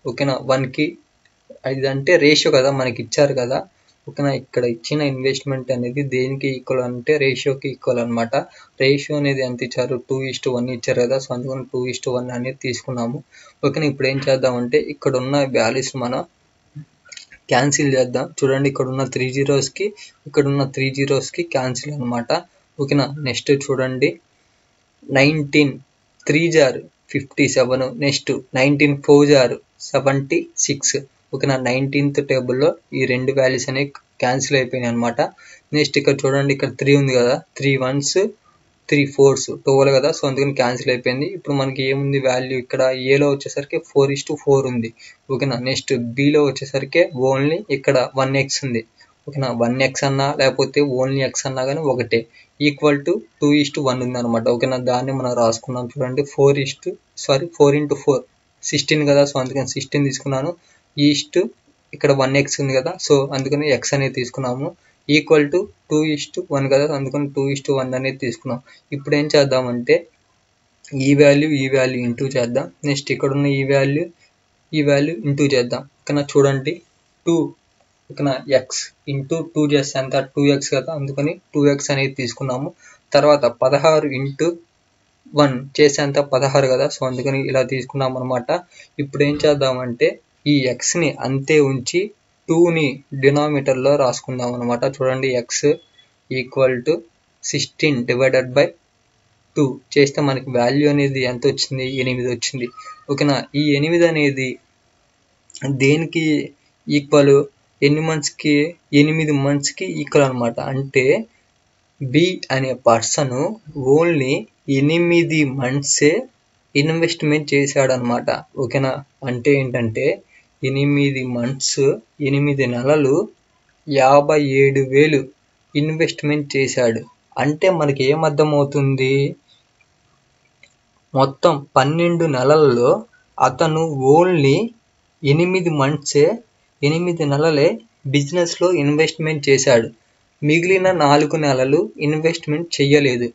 ఓకేనా. 1కి. ఇదంటే రేషియో కదా, మనకి ఇచ్చారు కదా. ఓకేనా. ఇక్కడ ఇచ్చిన ఇన్వెస్ట్మెంట్ అనేది దేనికి ఈక్వల్ అంటే రేషియోకి ఈక్వల్ అనమాట. రేషియో అనేది ఎంత ఇచ్చారు? 2:1 ఇచ్చారు కదా. సో అందుకని 2:1 అనేది తీసుకున్నాము. ఓకేనా. ఇప్పుడు ఏం చేద్దామంటే ఇక్కడ ఉన్న వాల్యూస్ మనం క్యాన్సిల్ చేద్దాం. చూడండి, ఇక్కడ ఉన్న 3 zeros ఇక్కడ ఉన్న 3 zeros క్యాన్సిల్ అనమాట. ఓకేనా. నెక్స్ట్ చూడండి, 19 3s are 57. Next 19 4s are 76. ఓకేనా. 19th టేబుల్లో ఈ రెండు వాల్యూస్ అనేవి క్యాన్సిల్ అయిపోయినాయి అనమాట. నెక్స్ట్ ఇక్కడ చూడండి, ఇక్కడ 3 ఉంది కదా. 3 1s 3 4s 12 కదా. సో అందుకని క్యాన్సిల్ అయిపోయింది. ఇప్పుడు మనకి ఏముంది వాల్యూ? ఇక్కడ ఏలో వచ్చేసరికి 4:4 ఉంది. ఓకేనా. నెక్స్ట్ బిలో వచ్చేసరికి ఓన్లీ ఇక్కడ 1x ఉంది. ఓకేనా. 1x అన్నా లేకపోతే ఓన్లీ ఎక్స్ అన్నా కానీ ఒకటే. ఈక్వల్ టు 2:1 ఉంది అనమాట. ఓకేనా. దాన్ని మనం రాసుకున్నాం. చూడండి, 4 into 4 16 కదా. సో అందుకని 16 తీసుకున్నాను. ఇక్కడ 1x ఉంది కదా. సో అందుకని ఎక్స్ అనేది తీసుకున్నాము. ఈక్వల్ టు 2:1 కదా. అందుకని 2:1 అనేది తీసుకున్నాం. ఇప్పుడు ఏం చేద్దామంటే ఈ వాల్యూ ఇంటూ చేద్దాం. నెక్స్ట్ ఇక్కడ ఉన్న ఈ వాల్యూ ఇంటూ చేద్దాం. ఓకేనా. చూడండి, 2 ఓకేనా ఎక్స్ ఇంటూ 2 చేస్తే ఎంత? 2x కదా. అందుకని 2x అనేది తీసుకున్నాము. తర్వాత 16 into 1 చేస్తే ఎంత? 16 కదా. సో అందుకని ఇలా తీసుకున్నాం అనమాట. ఇప్పుడు ఏం చేద్దామంటే ఈ ఎక్స్ని అంతే ఉంచి 2ని డినామినేటర్లో రాసుకుందాం అనమాట. చూడండి, X equal to 16 divided by 2 చేస్తే మనకి వాల్యూ అనేది ఎంత వచ్చింది? 8 వచ్చింది. ఓకేనా. ఈ 8 అనేది దేనికి ఈక్వల్? ఎన్ని మంత్స్కి? 8 మంత్స్కి ఈక్వల్ అనమాట. అంటే బి అనే పర్సన్ ఓన్లీ 8 మంత్సే ఇన్వెస్ట్మెంట్ చేశాడు అనమాట. ఓకేనా. అంటే ఏంటంటే 8 మంత్స్ 8 నెలలు 57,000 ఇన్వెస్ట్మెంట్ చేశాడు. అంటే మనకి ఏమర్థమవుతుంది? మొత్తం 12 నెలల్లో అతను ఓన్లీ 8 మంత్సే 8 నెలలే బిజినెస్లో ఇన్వెస్ట్మెంట్ చేశాడు. మిగిలిన 4 నెలలు ఇన్వెస్ట్మెంట్ చెయ్యలేదు.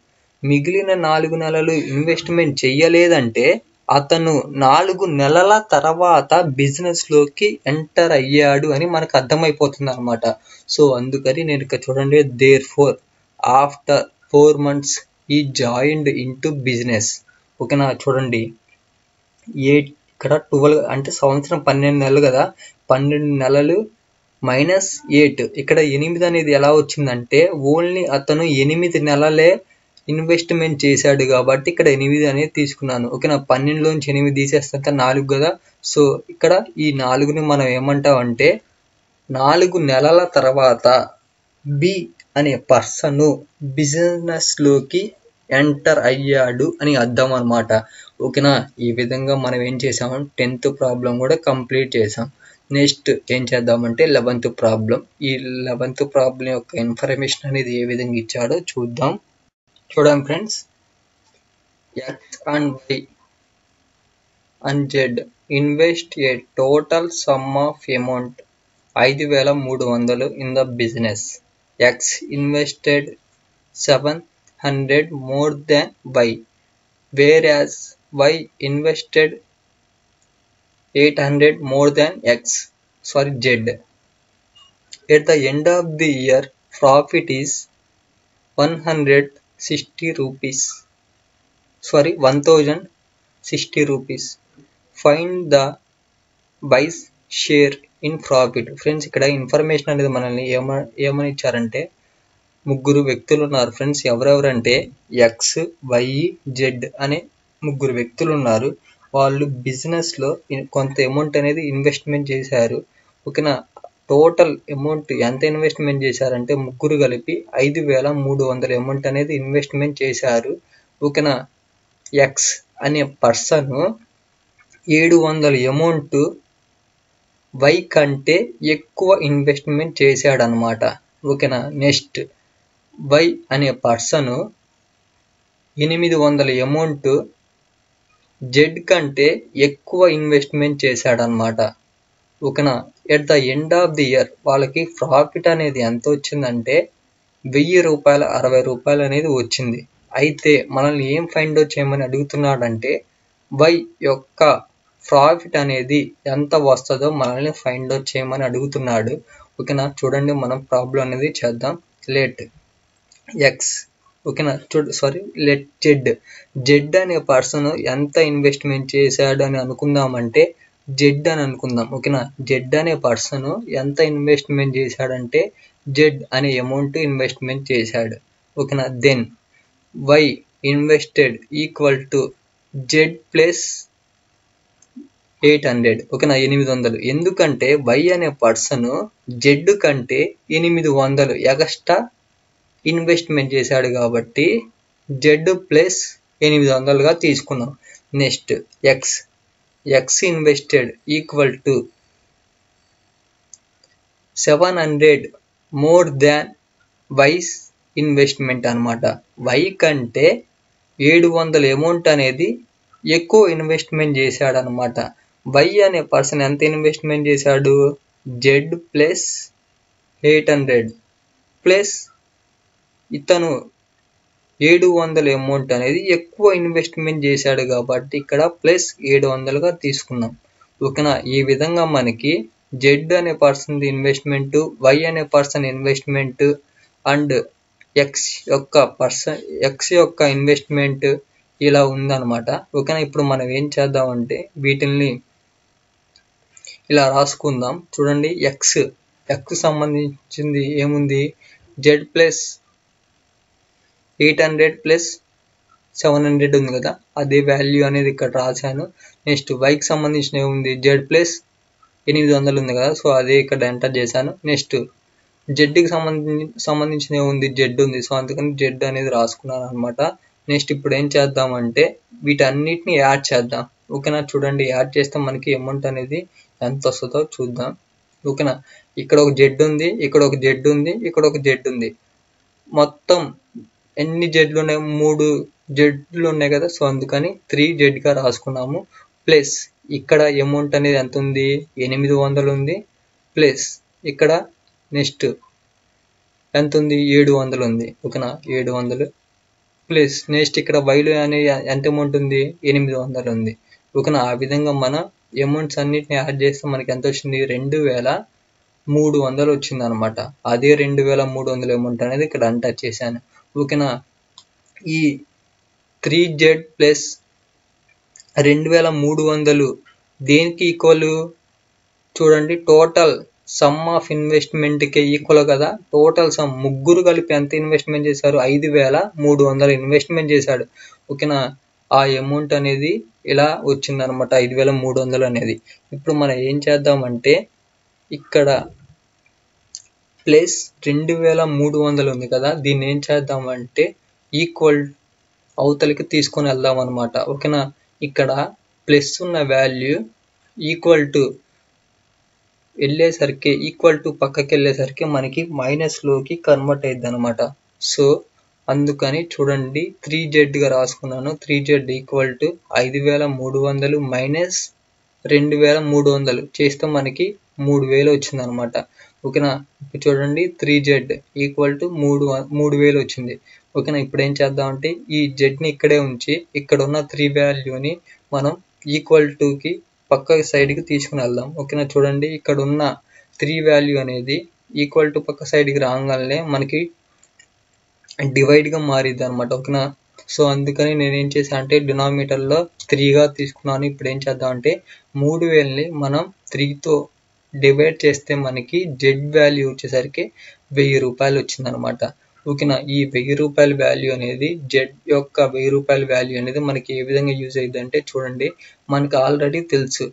మిగిలిన 4 నెలలు ఇన్వెస్ట్మెంట్ చెయ్యలేదంటే అతను 4 నెలల తర్వాత బిజినెస్లోకి ఎంటర్ అయ్యాడు అని మనకు అర్థమైపోతుంది అనమాట. సో అందుకని నేను ఇక్కడ చూడండి, therefore after 4 months he joined into business. ఓకేనా. చూడండి, ఇక్కడ 12 అంటే సంవత్సరం 12 నెలలు కదా. 12 నెలలు మైనస్ 8. ఇక్కడ 8 అనేది ఎలా వచ్చిందంటే ఓన్లీ అతను 8 నెలలే ఇన్వెస్ట్మెంట్ చేశాడు కాబట్టి ఇక్కడ 8 అనేది తీసుకున్నాను. ఓకేనా. 12లోంచి 8 తీసేస్తే 4 కదా. సో ఇక్కడ ఈ 4ని మనం ఏమంటామంటే 4 నెలల తర్వాత బి అనే పర్సన్ బిజినెస్లోకి ఎంటర్ అయ్యాడు అని అర్థం అనమాట. ఓకేనా. ఈ విధంగా మనం ఏం చేసాము? 10th ప్రాబ్లం కూడా కంప్లీట్ చేసాం. నెక్స్ట్ ఏం చేద్దామంటే 11th ప్రాబ్లం. ఈ 11th ప్రాబ్లం యొక్క ఇన్ఫర్మేషన్ అనేది ఏ విధంగా ఇచ్చాడో చూద్దాం. చూడండి friends, X and Y and Z invest a total sum of amount 5300 in the business. X invested 700 more than Y, whereas Y invested 800 more than Z. At the end of the year, profit is 1060 rupees. Find the Y's share in profit. Friends, ఇక్కడ information అనేది మనల్ని ఏమని ఇచ్చారంటే, ముగ్గురు వ్యక్తులు ఉన్నారు friends. ఎవరెవరంటే X, why, Z అనే ముగ్గురు వ్యక్తులు ఉన్నారు. వాళ్ళు బిజినెస్లో కొంత అమౌంట్ అనేది ఇన్వెస్ట్మెంట్ చేశారు. ఓకేనా. టోటల్ అమౌంట్ ఎంత ఇన్వెస్ట్మెంట్ చేశారంటే ముగ్గురు కలిపి 5300 అమౌంట్ అనేది ఇన్వెస్ట్మెంట్ చేశారు. ఓకేనా. ఎక్స్ అనే పర్సన్ 700 అమౌంట్ వై కంటే ఎక్కువ ఇన్వెస్ట్మెంట్ చేశాడనమాట. ఓకేనా. నెక్స్ట్ వై అనే పర్సన్ 800 అమౌంట్ జెడ్ కంటే ఎక్కువ ఇన్వెస్ట్మెంట్ చేశాడనమాట. ఓకేనా. At the end of the year వాళ్ళకి ప్రాఫిట్ అనేది ఎంత వచ్చిందంటే 1000 రూపాయలు, 60 రూపాయలు అనేది వచ్చింది. అయితే మనల్ని ఏం ఫైండ్ అవుట్ చేయమని అడుగుతున్నాడంటే వై యొక్క ప్రాఫిట్ అనేది ఎంత వస్తుందో మనల్ని ఫైండ్ అవుట్ చేయమని అడుగుతున్నాడు. ఓకేనా. చూడండి, మనం ప్రాబ్లం అనేది చేద్దాం. లెట్ ఎక్స్, ఓకేనా, లెట్ జెడ్ అనే పర్సన్ ఎంత ఇన్వెస్ట్మెంట్ చేశాడు అని అనుకుందామంటే జెడ్ అని అనుకుందాం. ఓకేనా. జెడ్ అనే పర్సన్ ఎంత ఇన్వెస్ట్మెంట్ చేశాడంటే జెడ్ అనే అమౌంట్ ఇన్వెస్ట్మెంట్ చేశాడు. ఓకేనా. Then Y invested equal to Z plus 800. ఓకేనా, 800. ఎందుకంటే వై అనే పర్సన్ జెడ్ కంటే 800 ఎక్స్ట్రా ఇన్వెస్ట్మెంట్ చేశాడు కాబట్టి జెడ్ ప్లస్ 800గా తీసుకున్నాం. Next X invested equal to 700 more than Y's investment అనమాట. వై కంటే 700 అమౌంట్ అనేది ఎక్కువ ఇన్వెస్ట్మెంట్ చేశాడు అనమాట. వై అనే పర్సన్ ఎంత ఇన్వెస్ట్మెంట్ చేశాడు? జెడ్ ప్లస్ 800 ప్లస్ ఇతను 700 అమౌంట్ అనేది ఎక్కువ ఇన్వెస్ట్మెంట్ చేశాడు కాబట్టి ఇక్కడ ప్లస్ 700గా తీసుకున్నాం. ఓకేనా. ఈ విధంగా మనకి జెడ్ అనే పర్సన్ ఇన్వెస్ట్మెంట్, వై అనే పర్సన్ ఇన్వెస్ట్మెంట్ అండ్ ఎక్స్ యొక్క ఇన్వెస్ట్మెంట్ ఇలా ఉందన్నమాట. ఓకేనా. ఇప్పుడు మనం ఏం చేద్దామంటే వీటిల్ని ఇలా రాసుకుందాం. చూడండి, ఎక్స్ సంబంధించింది ఏముంది? జెడ్ ప్లస్ 800 ప్లస్ 700 ఉంది కదా, అదే వాల్యూ అనేది ఇక్కడ రాశాను. నెక్స్ట్ వైకి సంబంధించిన ఏముంది? జెడ్ ప్లస్ 800 ఉంది కదా, సో అదే ఇక్కడ ఎంటర్ చేశాను. నెక్స్ట్ జెడ్కి సంబంధించిన ఏముంది? జెడ్ ఉంది, సో అందుకని జెడ్ అనేది రాసుకున్నాను అనమాట. నెక్స్ట్ ఇప్పుడు ఏం చేద్దామంటే వీటన్నిటిని యాడ్ చేద్దాం. ఓకేనా. చూడండి, యాడ్ చేస్తే మనకి అమౌంట్ అనేది ఎంత వస్తుందో చూద్దాం. ఓకేనా. ఇక్కడ ఒక జెడ్ ఉంది, ఇక్కడ ఒక జెడ్ ఉంది, ఇక్కడ ఒక జెడ్ ఉంది. మొత్తం ఎన్ని జెడ్లు ఉన్నాయి? 3 జెడ్లు ఉన్నాయి కదా, సో అందుకని 3Z రాసుకున్నాము. ప్లస్ ఇక్కడ అమౌంట్ అనేది ఎంత ఉంది? 800 ఉంది. ప్లస్ ఇక్కడ నెక్స్ట్ ఎంత ఉంది? 700 ఉంది. ఓకేనా, 700 ప్లస్ నెక్స్ట్ ఇక్కడ వైలు అనే ఎంత అమౌంట్ ఉంది? 800 ఉంది. ఓకేనా. ఆ విధంగా మన అమౌంట్స్ అన్నిటిని యాడ్ చేస్తే మనకి ఎంత వచ్చింది? 2300 వచ్చింది అనమాట. అదే 2300 అమౌంట్ అనేది ఇక్కడ ఎంటర్ చేశాను. ఓకేనా. ఈ 3Z ప్లస్ 2300 దేనికి ఈక్వల్? చూడండి, టోటల్ సమ్ ఆఫ్ ఇన్వెస్ట్మెంట్కి ఈక్వల్ కదా. టోటల్ సమ్ ముగ్గురు కలిపి ఎంత ఇన్వెస్ట్మెంట్ చేశారు? 5300 ఇన్వెస్ట్మెంట్ చేశాడు. ఓకేనా. ఆ అమౌంట్ అనేది ఇలా వచ్చిందనమాట, 5300 అనేది. ఇప్పుడు మనం ఏం చేద్దామంటే ఇక్కడ ప్లస్ 2300 ఉంది కదా, దీన్ని ఏం చేద్దామంటే ఈక్వల్ అవతలకి తీసుకొని వెళ్దాం అనమాట. ఓకేనా. ఇక్కడ ప్లస్ ఉన్న వాల్యూ ఈక్వల్ టు వెళ్ళేసరికి పక్కకి వెళ్ళేసరికి మనకి మైనస్లోకి కన్వర్ట్ అయ్యిద్ది అనమాట. సో అందుకని చూడండి 3Zగా రాసుకున్నాను. 3Z ఈక్వల్ టు 5300 మైనస్ 2300 చేస్తే మనకి 3000 వచ్చింది అనమాట. ఓకేనా. ఇప్పుడు చూడండి 3Z ఈక్వల్ టు 3000 వచ్చింది. ఓకేనా. ఇప్పుడు ఏం చేద్దాం అంటే ఈ జెడ్ని ఇక్కడే ఉంచి ఇక్కడ ఉన్న 3 వాల్యూని మనం ఈక్వల్ టుకి పక్క సైడ్కి తీసుకుని వెళ్దాం. ఓకేనా. చూడండి ఇక్కడ ఉన్న 3 వాల్యూ అనేది ఈక్వల్ టు పక్క సైడ్కి రాగానే మనకి డివైడ్గా మారిద్ది అనమాట. ఓకేనా. సో అందుకని నేనేం చేశాను అంటే డినామినేటర్లో 3గా తీసుకున్నాను. ఇప్పుడు ఏం చేద్దాం అంటే 3000ని మనం 3తో డివైడ్ చేస్తే మనకి జెడ్ వాల్యూ వచ్చేసరికి 1000 రూపాయలు వచ్చిందనమాట. ఓకేనా. ఈ 1000 రూపాయల వాల్యూ అనేది జెడ్ యొక్క 1000 రూపాయల వాల్యూ అనేది మనకి ఏ విధంగా యూజ్ అయ్యింది అంటే చూడండి మనకి ఆల్రెడీ తెలుసు.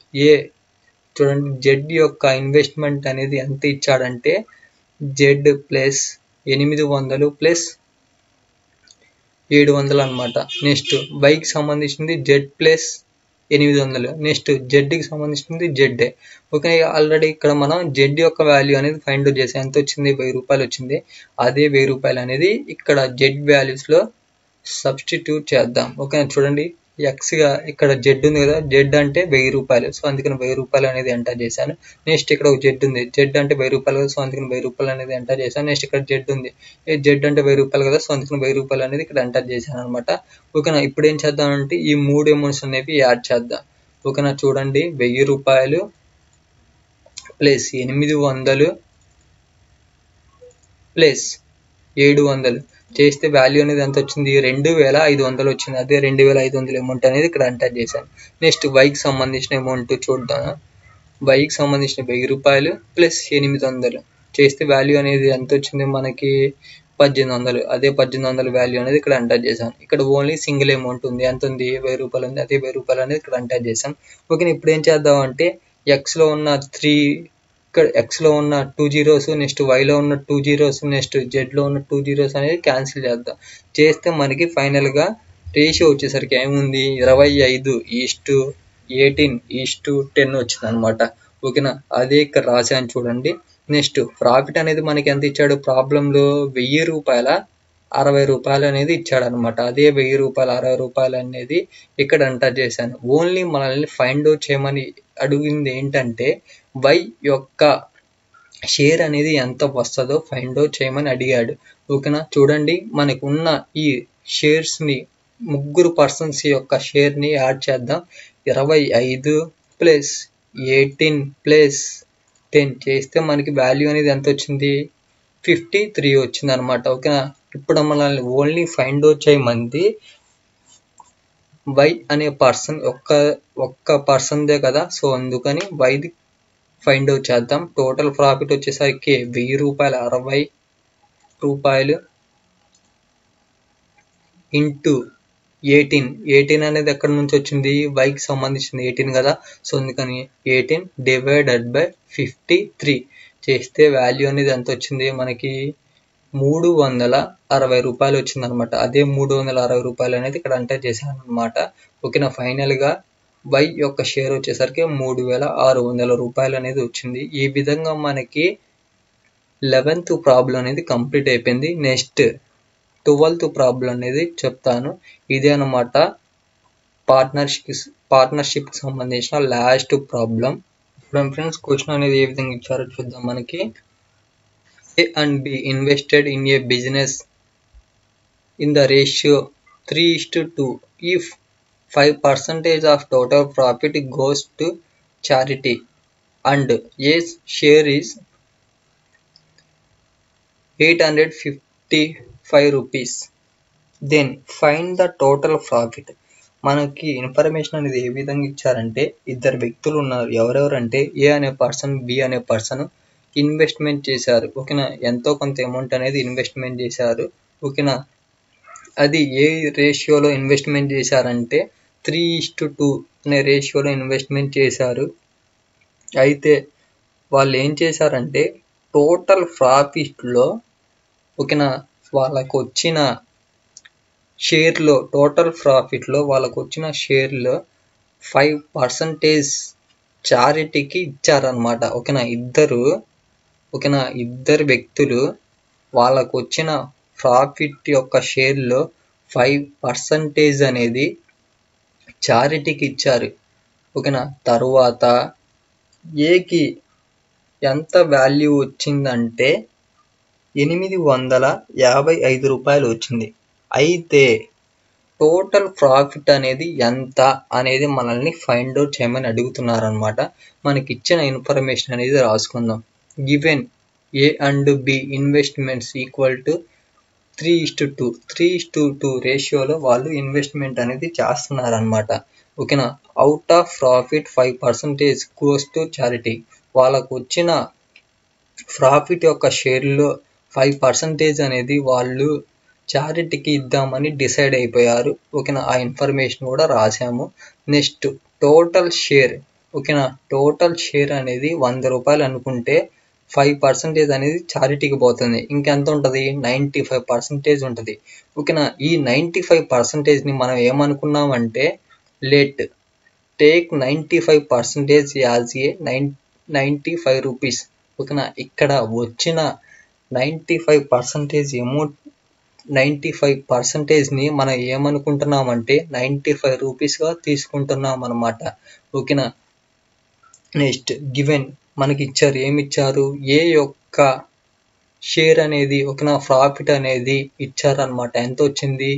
చూడండి జెడ్ యొక్క ఇన్వెస్ట్మెంట్ అనేది ఎంత ఇచ్చాడంటే జెడ్ ప్లస్ 800 ప్లస్ 700 అనమాట. నెక్స్ట్ వైకి సంబంధించింది జెడ్ ప్లస్ 800. నెక్స్ట్ జెడ్కి సంబంధించింది జెడ్. ఓకే. ఆల్రెడీ ఇక్కడ మనం జెడ్ యొక్క వాల్యూ అనేది ఫైండ్ అవుట్ చేసాం. ఎంత వచ్చింది? 1000 రూపాయలు వచ్చింది. అదే 1000 రూపాయలు అనేది ఇక్కడ జెడ్ వాల్యూస్లో సబ్స్టిట్యూట్ చేద్దాం. ఓకే. చూడండి ఎక్స్గా ఇక్కడ జెడ్ ఉంది కదా, జెడ్ అంటే 1000 రూపాయలు. సో అందుకని 1000 రూపాయలు అనేది ఎంటర్ చేశాను. నెక్స్ట్ ఇక్కడ ఒక జెడ్ ఉంది, జెడ్ అంటే 1000 రూపాయలు కదా, సో అందుకని 1000 రూపాయలు అనేది ఎంటర్ చేశాను. నెక్స్ట్ ఇక్కడ జెడ్ ఉంది, జెడ్ అంటే 1000 రూపాయలు కదా, సో అందుకని 1000 రూపాయలు అనేది ఇక్కడ ఎంటర్ చేశాను అనమాట. ఓకేనా. ఇప్పుడు ఏం చేద్దామంటే ఈ 3 అమౌంట్స్ అనేవి యాడ్ చేద్దాం. ఓకేనా. చూడండి 1000 రూపాయలు ప్లస్ 800 ప్లస్ 700 చేస్తే వాల్యూ అనేది ఎంత వచ్చింది? 2500 వచ్చింది. అదే 2500 అమౌంట్ అనేది ఇక్కడ ఎంటర్ చేశాను. నెక్స్ట్ వైకి సంబంధించిన అమౌంట్ చూద్దాం. వైకి సంబంధించిన 1000 రూపాయలు ప్లస్ 800 చేస్తే వాల్యూ అనేది ఎంత వచ్చింది మనకి? 1800. అదే 1800 వాల్యూ అనేది ఇక్కడ ఎంటర్ చేశాను. ఇక్కడ ఓన్లీ సింగిల్ అమౌంట్ ఉంది. ఎంత ఉంది? 1000 రూపాయలు ఉంది. అదే 1000 రూపాయలు అనేది ఇక్కడ ఎంటర్ చేశాం. ఓకే. ఇప్పుడు ఏం చేద్దాం అంటే ఎక్స్లో ఉన్న 3 ఇక్కడ ఎక్స్లో ఉన్న 2 జీరోస్, నెక్స్ట్ వైలో ఉన్న 2 జీరోస్, నెక్స్ట్ జెడ్లో ఉన్న 2 జీరోస్ అనేది క్యాన్సిల్ చేద్దాం. చేస్తే మనకి ఫైనల్గా రేషియో వచ్చేసరికి ఏముంది? 25:18:10 వచ్చింది అనమాట. ఓకేనా. అదే ఇక్కడ రాశాను చూడండి. నెక్స్ట్ ప్రాఫిట్ అనేది మనకి ఎంత ఇచ్చాడు? ప్రాబ్లంలో 1000 రూపాయల 60 రూపాయలు అనేది ఇచ్చాడు అనమాట. అదే 1000 రూపాయల 60 రూపాయలు అనేది ఇక్కడ ఎంటర్ చేశాను. ఓన్లీ మనల్ని ఫైండ్ అవుట్ చేయమని అడిగింది ఏంటంటే వై యొక్క షేర్ అనేది ఎంత వస్తుందో ఫైండ్ అవుట్ చేయమని అడిగాడు. ఓకేనా. చూడండి మనకు ఉన్న ఈ షేర్స్ని ముగ్గురు పర్సన్స్ యొక్క షేర్ని యాడ్ చేద్దాం. 25 ప్లస్ 18 ప్లస్ 10 చేస్తే మనకి వాల్యూ అనేది ఎంత వచ్చింది? 53 వచ్చింది అనమాట. ఓకేనా. ఇప్పుడు మనల్ని ఓన్లీ ఫైండ్ అవుట్ చేయమంది వై అనే పర్సన్ ఒక్క పర్సన్దే కదా, సో అందుకని వైది ఫైండ్ అవుట్ చేద్దాం. టోటల్ ప్రాఫిట్ వచ్చేసరికి 1000 రూపాయలు 60 రూపాయలు ఇంటూ 18 అనేది ఎక్కడి నుంచి వచ్చింది? వైకి సంబంధించింది 18 కదా, సో అందుకని 18 డివైడెడ్ బై 53 చేస్తే వాల్యూ అనేది ఎంత వచ్చింది మనకి? 360 రూపాయలు వచ్చింది అనమాట. అదే 360 రూపాయలు అనేది ఇక్కడ ఎంటర్ చేశాను అనమాట. ఓకేనా. ఫైనల్గా వై యొక్క షేర్ వచ్చేసరికి 3600 రూపాయలు అనేది వచ్చింది. ఈ విధంగా మనకి 11th ప్రాబ్లం అనేది కంప్లీట్ అయిపోయింది. నెక్స్ట్ 12th ప్రాబ్లం అనేది చెప్తాను. ఇదే అనమాట పార్ట్నర్షిప్కి సంబంధించిన లాస్ట్ ప్రాబ్లం. ఇప్పుడు ఫ్రెండ్స్ క్వశ్చన్ అనేది ఏ విధంగా ఇచ్చారో చూద్దాం. మనకి A and B invested in a business in the ratio 3:2. If 5% of total profit goes to charity and A's share is 855 rupees, then find the total profit. మనకి information అనేది ఏ విధంగా ఇచ్చారంటే ఇద్దరు వ్యక్తులు ఉన్నారు. ఎవరెవరంటే ఏ అనే పర్సన్, బి అనే పర్సన్ ఇన్వెస్ట్మెంట్ చేశారు. ఓకేనా. ఎంతో కొంత అమౌంట్ అనేది ఇన్వెస్ట్మెంట్ చేశారు. ఓకేనా. అది ఏ రేషియోలో ఇన్వెస్ట్మెంట్ చేశారంటే 3:2 అనే రేషియోలో ఇన్వెస్ట్మెంట్ చేశారు. అయితే వాళ్ళు ఏం చేశారంటే టోటల్ ప్రాఫిట్లో ఓకేనా వాళ్ళకు వచ్చిన షేర్లో టోటల్ ప్రాఫిట్లో వాళ్ళకు వచ్చిన షేర్లో 5% చారిటీకి ఇచ్చారనమాట. ఓకేనా. ఇద్దరు వ్యక్తులు వాళ్ళకు వచ్చిన ప్రాఫిట్ యొక్క షేర్లో 5% అనేది చారిటీకి ఇచ్చారు. ఓకేనా. తరువాత ఏకి ఎంత వాల్యూ వచ్చిందంటే 855 రూపాయలు వచ్చింది. అయితే టోటల్ ప్రాఫిట్ అనేది ఎంత అనేది మనల్ని ఫైండ్ అవుట్ చేయమని అడుగుతున్నారనమాట. మనకి ఇచ్చిన ఇన్ఫర్మేషన్ అనేది రాసుకుందాం. Given A and B investments equal to 3:2 3:2 రేషియోలో వాళ్ళు ఇన్వెస్ట్మెంట్ అనేది చేస్తున్నారనమాట. ఓకేనా. Out of profit 5% goes to charity. వాళ్ళకు వచ్చిన ప్రాఫిట్ యొక్క షేర్లో 5% అనేది వాళ్ళు చారిటీకి ఇద్దామని డిసైడ్ అయిపోయారు. ఓకేనా. ఆ ఇన్ఫర్మేషన్ కూడా రాసాము. Next total share. ఓకేనా. టోటల్ షేర్ అనేది 100 రూపాయలు అనుకుంటే 5% అనేది చారిటీకి పోతుంది. ఇంకెంత ఉంటుంది? 95% ఉంటుంది. ఓకేనా. ఈ 95%ని మనం ఏమనుకున్నామంటే let take 95% as A 95 rupees. ఓకేనా. ఇక్కడ వచ్చిన 95% అమౌంట్ 95%ని మనం ఏమనుకుంటున్నామంటే 95 రూపీస్గా తీసుకుంటున్నాం అనమాట. ఓకేనా. నెక్స్ట్ గివెన్ మనకి ఇచ్చారు. ఏమిచ్చారు? ఏ యొక్క షేర్ అనేది ఓకేనా ప్రాఫిట్ అనేది ఇచ్చారనమాట. ఎంత వచ్చింది?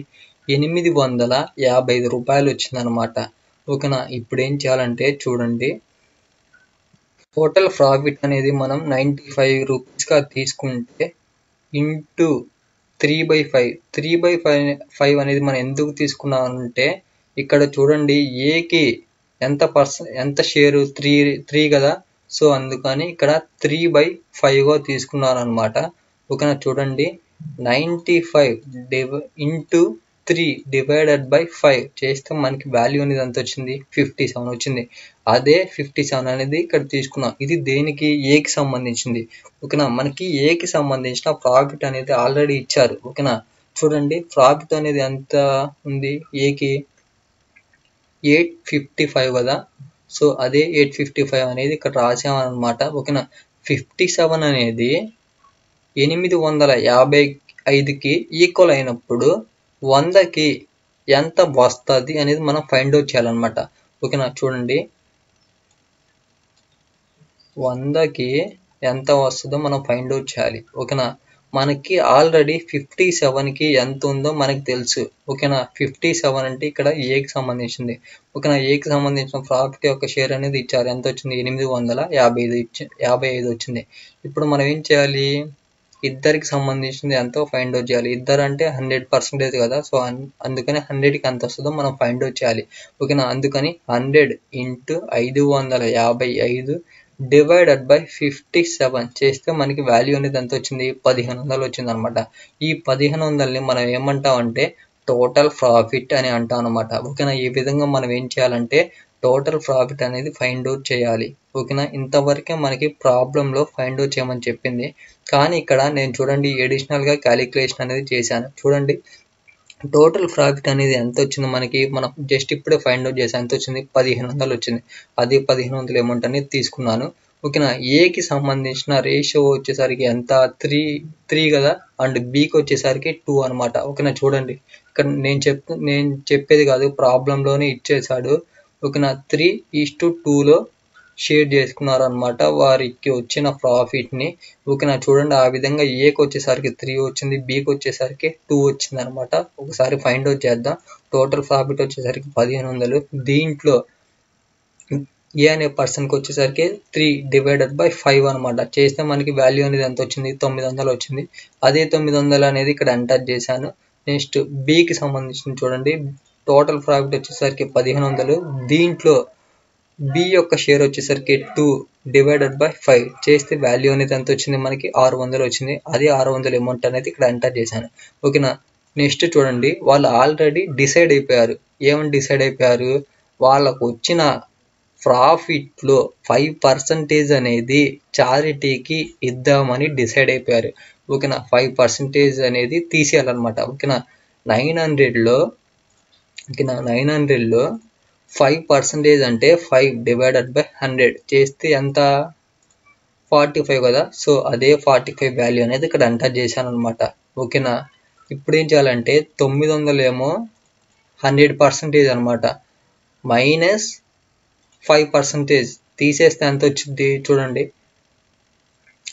855 రూపాయలు వచ్చిందనమాట. ఓకేనా. ఇప్పుడు ఏం చేయాలంటే చూడండి, టోటల్ ప్రాఫిట్ అనేది మనం 95 రూపీస్గా తీసుకుంటే ఇంటూ 3/5. 3/5 అనేది మనం ఎందుకు తీసుకున్నామంటే ఇక్కడ చూడండి ఏకి ఎంత షేరు? 3 కదా. సో అందుకని ఇక్కడ 3/5గా తీసుకున్నాను అనమాట. ఓకేనా. చూడండి 95 ఇంటూ 3 డివైడెడ్ బై 5 చేస్తే మనకి వాల్యూ అనేది ఎంత వచ్చింది? 57 వచ్చింది. అదే 57 అనేది ఇక్కడ తీసుకున్నాం. ఇది దేనికి? ఏకి సంబంధించింది. ఓకేనా. మనకి ఏకి సంబంధించిన ప్రాఫిట్ అనేది ఆల్రెడీ ఇచ్చారు. ఓకేనా. చూడండి ప్రాఫిట్ అనేది ఎంత ఉంది ఏకి? 855 కదా. సో అదే 855 అనేది ఇక్కడ రాసామన్నమాట. ఓకేనా. 57 అనేది 855కి ఈక్వల్ అయినప్పుడు 100కి ఎంత వస్తుంది అనేది మనం ఫైండ్ అవుట్ చేయాలన్నమాట. ఓకేనా. చూడండి 100కి ఎంత వస్తుందో మనం ఫైండ్ అవుట్ చేయాలి. ఓకేనా. మనకి ఆల్రెడీ 57కి ఎంత ఉందో మనకి తెలుసు. ఓకేనా. 57 అంటే ఇక్కడ ఏకి సంబంధించింది. ఓకేనా. ఏకి సంబంధించిన ప్రాఫిట్ యొక్క షేర్ అనేది ఇచ్చారు. ఎంత వచ్చింది? 855 వచ్చింది. ఇప్పుడు మనం ఏం చేయాలి? ఇద్దరికి సంబంధించింది ఎంతో ఫైండ్ అవుట్ చేయాలి. ఇద్దరు అంటే 100% కదా. సో అందుకని 100కి ఎంత వస్తుందో మనం ఫైండ్ అవుట్ చేయాలి. ఓకేనా. అందుకని 100 ఇంటూ 555 డివైడెడ్ బై 57 చేస్తే మనకి వాల్యూ అనేది ఎంత వచ్చింది? 1500 వచ్చింది అనమాట. ఈ 1500ని మనం ఏమంటామంటే టోటల్ ప్రాఫిట్ అని అంటాం అనమాట. ఓకేనా. ఈ విధంగా మనం ఏం చేయాలంటే టోటల్ ప్రాఫిట్ అనేది ఫైండ్ అవుట్ చేయాలి. ఓకేనా. ఇంతవరకే మనకి ప్రాబ్లంలో ఫైండ్ అవుట్ చేయమని చెప్పింది. కానీ ఇక్కడ నేను చూడండి అడిషనల్గా క్యాలిక్యులేషన్ అనేది చేశాను. చూడండి టోటల్ ప్రాఫిట్ అనేది ఎంత వచ్చింది మనకి? మనం జస్ట్ ఇప్పుడే ఫైండ్ అవుట్ చేసాం. ఎంత వచ్చింది? 1500 వచ్చింది. అదే 1500 అమౌంట్ అనేది తీసుకున్నాను. ఓకేనా. ఏకి సంబంధించిన రేషియో వచ్చేసరికి ఎంత? 3 కదా. అండ్ బికి వచ్చేసరికి 2 అనమాట. ఓకేనా. చూడండి ఇక్కడ నేను చెప్పేది కాదు, ప్రాబ్లంలోనే ఇచ్చేసాడు. ఓకేనా. 3:2లో షేర్ చేసుకున్నారు అనమాట వారికి వచ్చిన ప్రాఫిట్ని. ఓకేనా. చూడండి ఆ విధంగా ఏకి వచ్చేసరికి 3 వచ్చింది, బికి వచ్చేసరికి 2 వచ్చింది అనమాట. ఒకసారి ఫైండ్ అవుట్ చేద్దాం. టోటల్ ప్రాఫిట్ వచ్చేసరికి 1500. దీంట్లో ఏ అనే పర్సన్కి వచ్చేసరికి 3 డివైడెడ్ బై 5 అనమాట. చేస్తే మనకి వాల్యూ అనేది ఎంత వచ్చింది? 900 వచ్చింది. అదే 900 అనేది ఇక్కడ ఎంటర్ చేశాను. నెక్స్ట్ బికి సంబంధించి చూడండి టోటల్ ప్రాఫిట్ వచ్చేసరికి 1500. దీంట్లో బి యొక్క షేర్ వచ్చేసరికి 2 డివైడెడ్ బై 5 చేస్తే వాల్యూ అనేది ఎంత వచ్చింది? మనకి 600 వచ్చింది. అదే 600 అమౌంట్ అనేది ఇక్కడ ఎంటర్ చేశాను. ఓకేనా. నెక్స్ట్ చూడండి వాళ్ళు ఆల్రెడీ డిసైడ్ అయిపోయారు. ఏమని డిసైడ్ అయిపోయారు? వాళ్ళకు వచ్చిన ప్రాఫిట్లో 5% అనేది చారిటీకి ఇద్దామని డిసైడ్ అయిపోయారు. ఓకేనా. 5% అనేది తీసేయాలన్నమాట. ఓకేనా. 900లో 5% అంటే 5 డివైడెడ్ బై 100 చేస్తే ఎంత? 45 కదా. సో అదే 45 వాల్యూ అనేది ఇక్కడ ఎంటర్ చేశాను అనమాట. ఓకేనా. ఇప్పుడు ఏం చేయాలంటే 900 ఏమో 100% అనమాట. -5% తీసేస్తే ఎంత వచ్చింది? చూడండి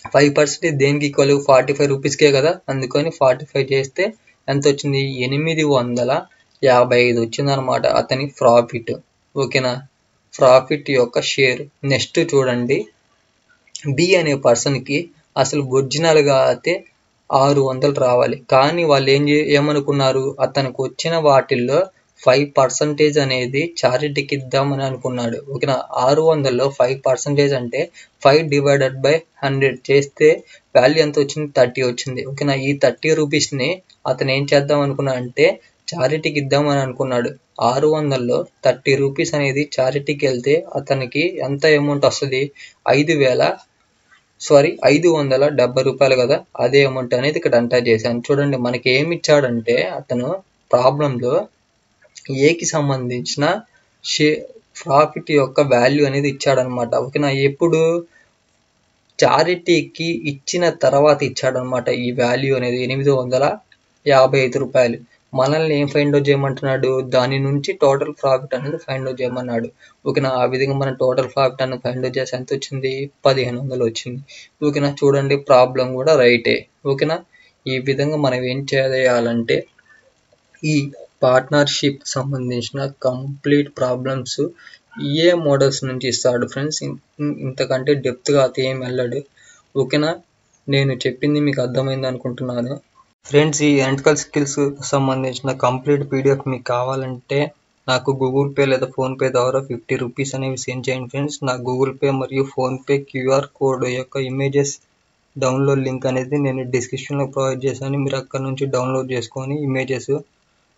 5% దేనికి ఈక్వల్ 45 రూపీస్కే కదా, అందుకని 45 చేస్తే ఎంత వచ్చింది, 855 వచ్చిందనమాట అతని ప్రాఫిట్. ఓకేనా, ప్రాఫిట్ యొక్క షేర్. నెక్స్ట్ చూడండి, బి అనే పర్సన్కి అసలు ఒరిజినల్గా అయితే 600 రావాలి, కానీ వాళ్ళు ఏమనుకున్నారు, అతనికి వచ్చిన వాటిల్లో 5% అనేది చారిటీకి ఇద్దామని అనుకున్నాడు. ఓకేనా, 600లో 5% అంటే 5/100 చేస్తే వాల్యూ ఎంత వచ్చింది, 30 వచ్చింది. ఓకేనా, ఈ 30 రూపీస్ని అతను ఏం చేద్దాం అనుకున్నాడు అంటే చారిటీకి ఇద్దామని అనుకున్నాడు. 600లో 30 రూపీస్ అనేది చారిటీకి వెళ్తే అతనికి ఎంత అమౌంట్ వస్తుంది, 570 రూపాయలు కదా, అదే అమౌంట్ అనేది ఇక్కడ ఎంటర్ చేశాను. చూడండి మనకి ఏమి ఇచ్చాడంటే అతను ప్రాబ్లంలో ఏకి సంబంధించిన ప్రాఫిట్ యొక్క వాల్యూ అనేది ఇచ్చాడనమాట. ఓకేనా, ఎప్పుడు చారిటీకి ఇచ్చిన తర్వాత ఇచ్చాడనమాట ఈ వాల్యూ అనేది 855 రూపాయలు. మనల్ని ఏం ఫైండ్ అవుట్ చేయమంటున్నాడు, దాని నుంచి టోటల్ ప్రాఫిట్ అనేది ఫైండ్ అవుట్ చేయమన్నాడు. ఓకేనా, ఆ విధంగా మనం టోటల్ ప్రాఫిట్ అనేది ఫైండ్ అవుట్ చేసి ఎంత వచ్చింది, 1500 వచ్చింది. ఓకేనా, చూడండి ప్రాబ్లం కూడా రైటే. ఓకేనా, ఈ విధంగా మనం ఏం చేయాలంటే ఈ పార్ట్నర్షిప్ సంబంధించిన కంప్లీట్ ప్రాబ్లమ్స్ ఏ మోడల్స్ నుంచి ఇస్తాడు ఫ్రెండ్స్, ఇంతకంటే డెప్త్గా అయితే ఏం వెళ్ళడు. ఓకేనా, నేను చెప్పింది మీకు అర్థమైంది అనుకుంటున్నాను ఫ్రెండ్స్. ఈ ఎలక్ట్రికల్ స్కిల్స్ సంబంధించిన కంప్లీట్ పీడిఎఫ్ మీకు కావాలంటే నాకు గూగుల్ పే లేదా ఫోన్పే ద్వారా 50 రూపీస్ అనేవి సెండ్ చేయండి ఫ్రెండ్స్. నా గూగుల్ పే మరియు ఫోన్పే క్యూఆర్ కోడ్ యొక్క ఇమేజెస్ డౌన్లోడ్ లింక్ అనేది నేను డిస్క్రిప్షన్లో ప్రొవైడ్ చేశాను. మీరు అక్కడ నుంచి డౌన్లోడ్ చేసుకొని ఇమేజెస్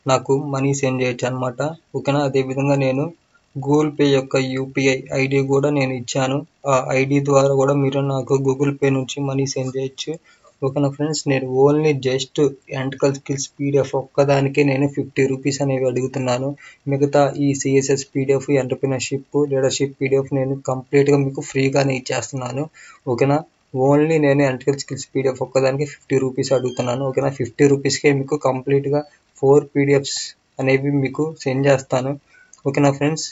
నాకు మనీ సెండ్ చేయొచ్చు అనమాట. ఓకేనా, అదేవిధంగా నేను గూగుల్ పే యొక్క యూపీఐ ఐడి కూడా నేను ఇచ్చాను. ఆ ఐడి ద్వారా కూడా మీరు నాకు గూగుల్ పే నుంచి మనీ సెండ్ చేయొచ్చు. ఓకేనా ఫ్రెండ్స్, నేను only just electrical skills PDF ఒక్కదానికే నేను 50 రూపీస్ అనేవి అడుగుతున్నాను. మిగతా ఈ CSS PDF, entrepreneurship, leadership PDF నేను కంప్లీట్గా మీకు ఫ్రీగానే ఇచ్చేస్తున్నాను. ఓకేనా, ఓన్లీ నేను ఎలక్ట్రికల్ స్కిల్స్ పీడిఎఫ్ ఒక్కదానికి 50 రూపీస్ అడుగుతున్నాను. ఓకేనా, 50 రూపీస్కే మీకు కంప్లీట్గా 4 పీడిఎఫ్స్ అనేవి మీకు సెండ్ చేస్తాను. ఓకేనా ఫ్రెండ్స్,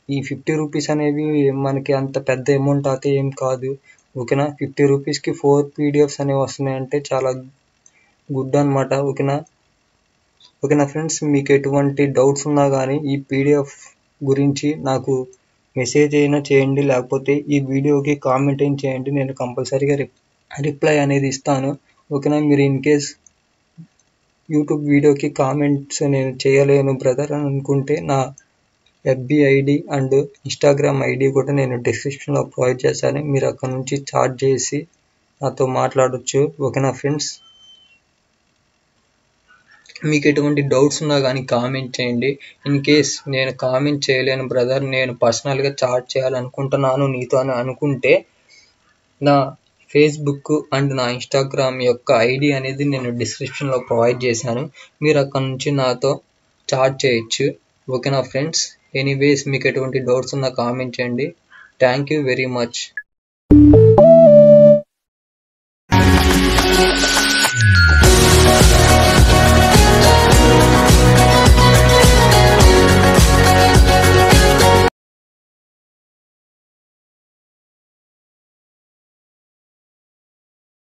ఈ 50 రూపీస్ అనేవి మనకి అంత పెద్ద అమౌంట్ అయితే ఏం కాదు. ఓకేనా, 50 రూపీస్కి 4 పీడిఎఫ్స్ అనేవి వస్తున్నాయంటే చాలా గుడ్ అనమాట. ఓకేనా ఫ్రెండ్స్, మీకు ఎటువంటి డౌట్స్ ఉన్నా కానీ ఈ పీడిఎఫ్ గురించి నాకు మెసేజ్ అయినా చేయండి, లేకపోతే ఈ వీడియోకి కామెంట్ అయినా చేయండి, నేను కంపల్సరీగా రిప్లై అనేది ఇస్తాను. ఓకేనా, మీరు ఇన్ కేస్ యూట్యూబ్ వీడియోకి కామెంట్స్ నేను చేయలేను బ్రదర్ అని అనుకుంటే నా FB ID and Instagram ID కూడా నేను డిస్క్రిప్షన్లో ప్రొవైడ్ చేశాను. మీరు అక్కడ నుంచి చాట్ చేసి నాతో మాట్లాడొచ్చు. ఓకేనా ఫ్రెండ్స్, మీకు ఎటువంటి డౌట్స్ ఉన్నా కానీ కామెంట్ చేయండి. ఇన్ కేస్ నేను కామెంట్ చేయలేను బ్రదర్, నేను పర్సనల్గా చాట్ చేయాలనుకుంటున్నాను నీతో అని అనుకుంటే నా ఫేస్బుక్ అండ్ నా ఇన్స్టాగ్రామ్ యొక్క ఐడి అనేది నేను డిస్క్రిప్షన్లో ప్రొవైడ్ చేశాను. మీరు అక్కడ నుంచి నాతో చాట్ చేయొచ్చు. ఓకేనా ఫ్రెండ్స్, ఎనీవేస్ మీకు ఎటువంటి డౌట్స్ ఉన్నా కామెంట్ చేయండి. Thank you very much.